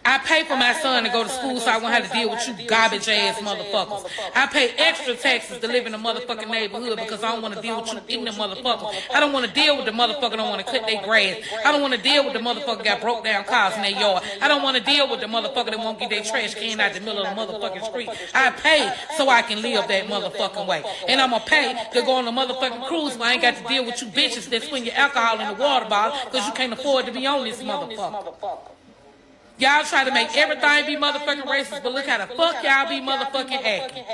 I pay for my son to go to school so I won't have to deal with you garbage ass motherfuckers. I pay extra taxes to live in a motherfucking neighborhood because I don't want to deal with you ignorant motherfuckers. I don't want to deal with the motherfucker don't want to cut their grass. I don't want to deal with the motherfucker got broke down cars in their yard. I don't want to deal with the motherfucker that won't get their trash can out the middle of the motherfucking street. I pay so I can live that motherfucking way. And I'm going to pay to go on a motherfucking cruise where I ain't got to deal with you bitches that swing your alcohol in the water bottle because you can't afford to be on this motherfucker. Y'all try to make everything be motherfucking racist, but look how the fuck y'all be motherfucking acting.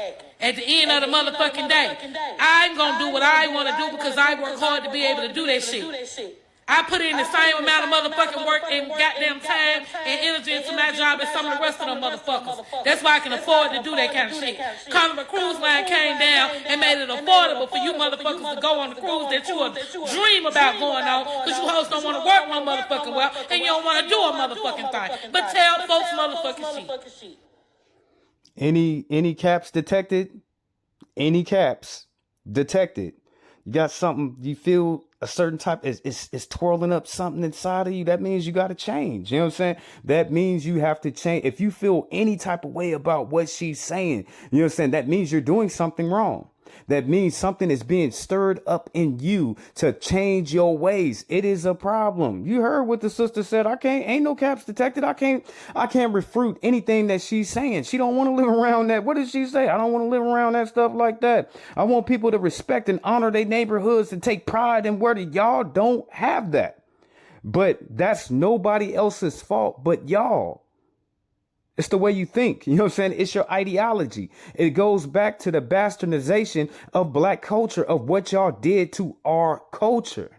At the end of the motherfucking day, I'm gonna do what I want to do because I work hard to be able to do that shit. I put in the same amount of motherfucking work and goddamn time and energy into my job as some of the rest of them motherfuckers. That's why I can afford to do that kind of shit. Carnival Cruise Line came down and made it affordable for you motherfuckers to go on the cruise that you dream about going on, because you hoes don't want to work one motherfucking well and you don't want to do a motherfucking thing. But tell folks motherfucking shit. Any caps detected? Any caps detected? You got something, you feel a certain type is twirling up something inside of you. That means you got to change. You know what I'm saying? That means you have to change. If you feel any type of way about what she's saying, you know what I'm saying? That means you're doing something wrong. That means something is being stirred up in you to change your ways. It is a problem. You heard what the sister said. Ain't no caps detected. I can't refute anything that she's saying. She don't want to live around that. What did she say? I don't want to live around that stuff like that. I want people to respect and honor their neighborhoods and take pride in where y'all don't have that. But that's nobody else's fault but y'all. It's the way you think. You know what I'm saying? It's your ideology. It goes back to the bastardization of black culture, of what y'all did to our culture.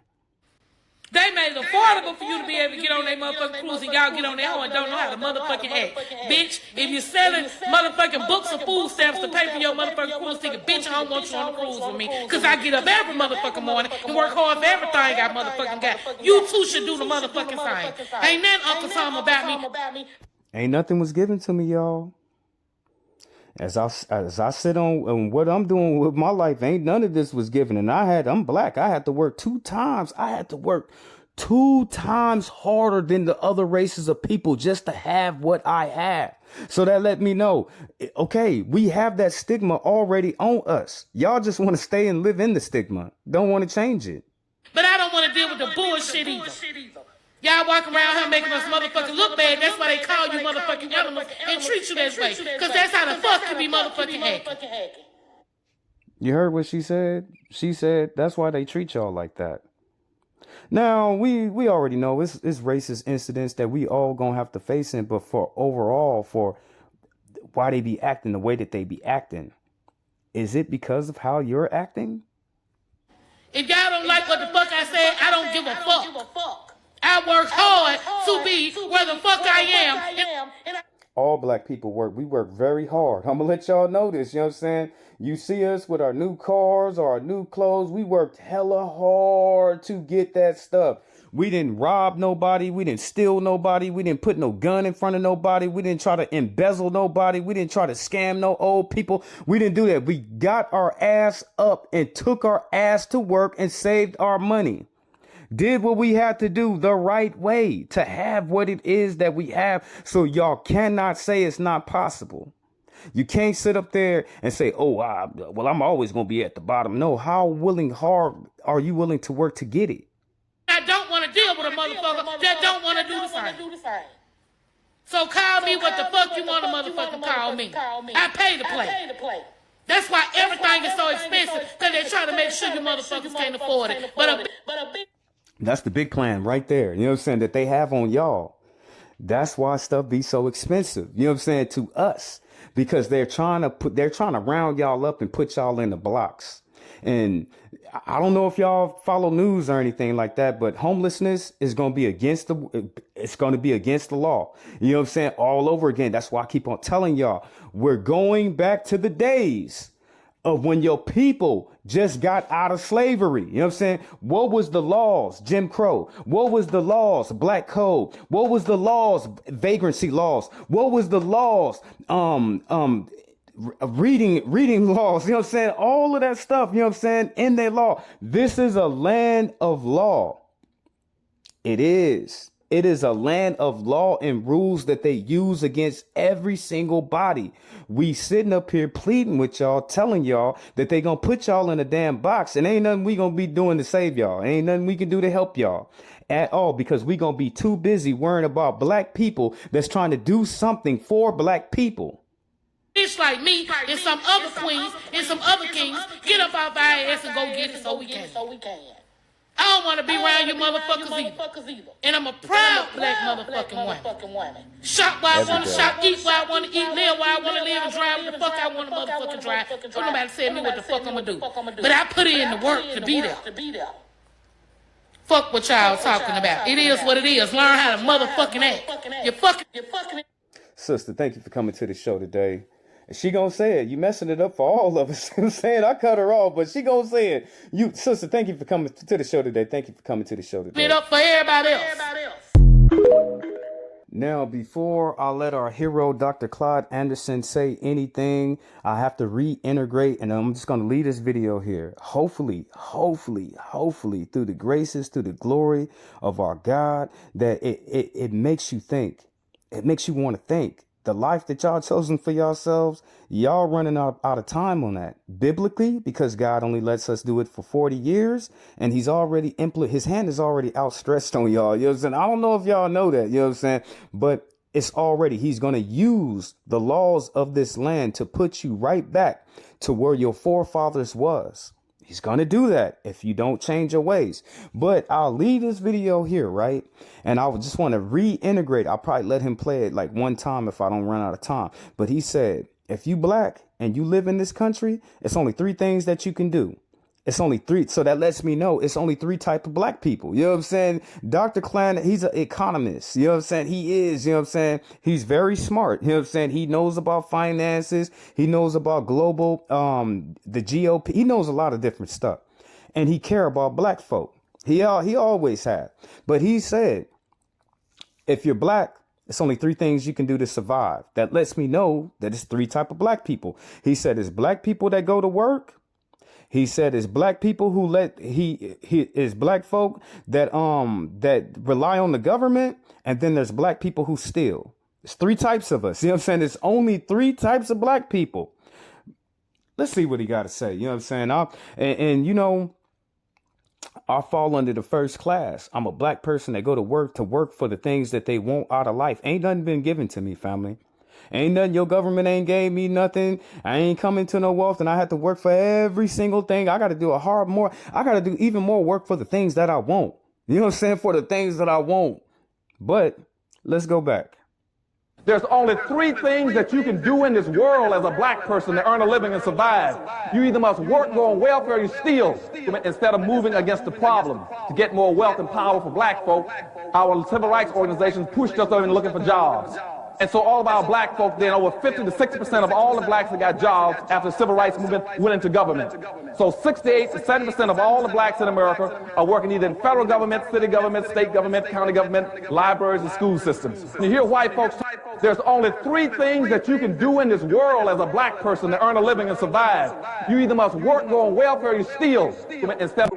They made it affordable for you to be able to get on their motherfucking cruise and y'all get on their own and don't know how to motherfucking act. Bitch, if you're selling motherfucking books or food stamps to pay for your motherfucking cruise ticket, bitch, I don't want you on the cruise with me. Because I get up every motherfucking morning and work hard for everything I motherfucking got. You too should do the motherfucking thing. Ain't nothing Uncle Tom about me. Ain't nothing was given to me, y'all. As I sit on what I'm doing with my life, ain't none of this was given. And I'm black. I had to work 2 times. I had to work 2 times harder than the other races of people just to have what I have. So that let me know, okay, we have that stigma already on us. Y'all just want to stay and live in the stigma. Don't want to change it. But I don't want to deal with the bullshit either. Y'all walk around here making us motherfucking look bad. That's why they call you motherfucking animals and treat you that way. Because that's how the fuck you be motherfucking acting. You heard what she said? She said that's why they treat y'all like that. Now, we already know it's racist incidents that we all gonna have to face in, but for overall, for why they be acting the way that they be acting, is it because of how you're acting? If y'all don't like what the fuck I said, I don't give a fuck. I work hard to be where the fuck I am. All black people we work very hard. I'm gonna let y'all know this, you know what I'm saying? You see us with our new cars or our new clothes, we worked hella hard to get that stuff. We didn't rob nobody, we didn't steal nobody, we didn't put no gun in front of nobody, we didn't try to embezzle nobody, we didn't try to scam no old people. We didn't do that. We got our ass up and took our ass to work and saved our money. Did what we had to do the right way to have what it is that we have. So y'all cannot say it's not possible. You can't sit up there and say, well, I'm always going to be at the bottom. No, how hard are you willing to work to get it? I don't want to deal with a motherfucker that don't want to do the same. So call me what the fuck you want to motherfucking call me. I pay to play. That's why everything is so expensive, because they're trying to make sure you motherfuckers can't afford it. That's the big plan right there. You know what I'm saying? That they have on y'all. That's why stuff be so expensive. You know what I'm saying? To us. Because they're trying to round y'all up and put y'all in the blocks. And I don't know if y'all follow news or anything like that, but homelessness is going to be against the law. You know what I'm saying? All over again. That's why I keep on telling y'all, we're going back to the days of when your people just got out of slavery. You know what I'm saying? What was the laws? Jim Crow. What was the laws? Black Code. What was the laws? Vagrancy laws. What was the laws? Reading laws. You know what I'm saying? All of that stuff, you know what I'm saying? In their law. This is a land of law. It is. It is a land of law and rules that they use against every single body. We sitting up here pleading with y'all, telling y'all that they gonna put y'all in a damn box, and ain't nothing we gonna be doing to save y'all. Ain't nothing we can do to help y'all at all, because we gonna be too busy worrying about black people that's trying to do something for black people. Bitch like me and some other queens and some other kings get up our ass and go get it so we can. I don't want to be around you motherfuckers either. And I'm a proud black motherfucking woman. Shop where I want to shop, eat where I want to eat, live where I want to live, and drive where the fuck I want to motherfucking drive. Don't nobody tell me what the fuck I'm going to do. But I put in the work to be there. Fuck what y'all talking about. It is what it is. Learn how to motherfucking act. You're fucking. Sister, thank you for coming to the show today. She gonna say it. You messing it up for all of us. I'm saying I cut her off, but she gonna say it. Sister, thank you for coming to the show today. Thank you for coming to the show today. It up for everybody else. Now, before I let our hero, Dr. Claude Anderson, say anything, I have to reintegrate, and I'm just gonna leave this video here. Hopefully, through the graces, through the glory of our God, that it makes you think. It makes you want to think. The life that y'all chosen for yourselves, y'all running out of time on that. Biblically, because God only lets us do it for 40 years, and he's already his hand is already outstretched on y'all. You know what I'm saying? I don't know if y'all know that, you know what I'm saying? But he's going to use the laws of this land to put you right back to where your forefathers was. He's going to do that if you don't change your ways. But I'll leave this video here, right? And I just want to reintegrate. I'll probably let him play it like one time if I don't run out of time. But he said, if you black and you live in this country, it's only 3 things that you can do. It's only 3. So that lets me know it's only 3 types of black people. You know what I'm saying? Dr. Klein, he's an economist. You know what I'm saying? He is, you know what I'm saying? He's very smart. You know what I'm saying? He knows about finances. He knows about global, the GOP. He knows a lot of different stuff. And he care about black folk. He always had. But he said, if you're black, it's only 3 things you can do to survive. That lets me know that it's 3 types of black people. He said it's black people that go to work. He said it's black people who he is black folk that that rely on the government, and then there's black people who steal. There's 3 types of us. You know what I'm saying? There's only 3 types of black people. Let's see what he got to say. You know what I'm saying? And you know, I fall under the first class. I'm a black person that go to work for the things that they want out of life. Ain't nothing been given to me, family. Ain't nothing. Your government ain't gave me nothing. I ain't coming to no wealth, and I have to work for every single thing. I got to do I got to do even more work for the things that I want. You know what I'm saying? For the things that I want. But let's go back. There's only 3 things that you can do in this world as a black person to earn a living and survive. You either must work, go on welfare, or you steal. Instead of moving against the problem to get more wealth and power for black folk, our civil rights organizations pushed us over looking for jobs. And so all of our black folk, then over 50 to 60% of all the blacks that got jobs after the civil rights movement went into government. So 68 to 70% of all the blacks in America are working either in federal government, city government, state government, county government, libraries, and school systems. You hear white folks, there's only 3 things that you can do in this world as a black person to earn a living and survive. You either must work, go on welfare, or you steal. Instead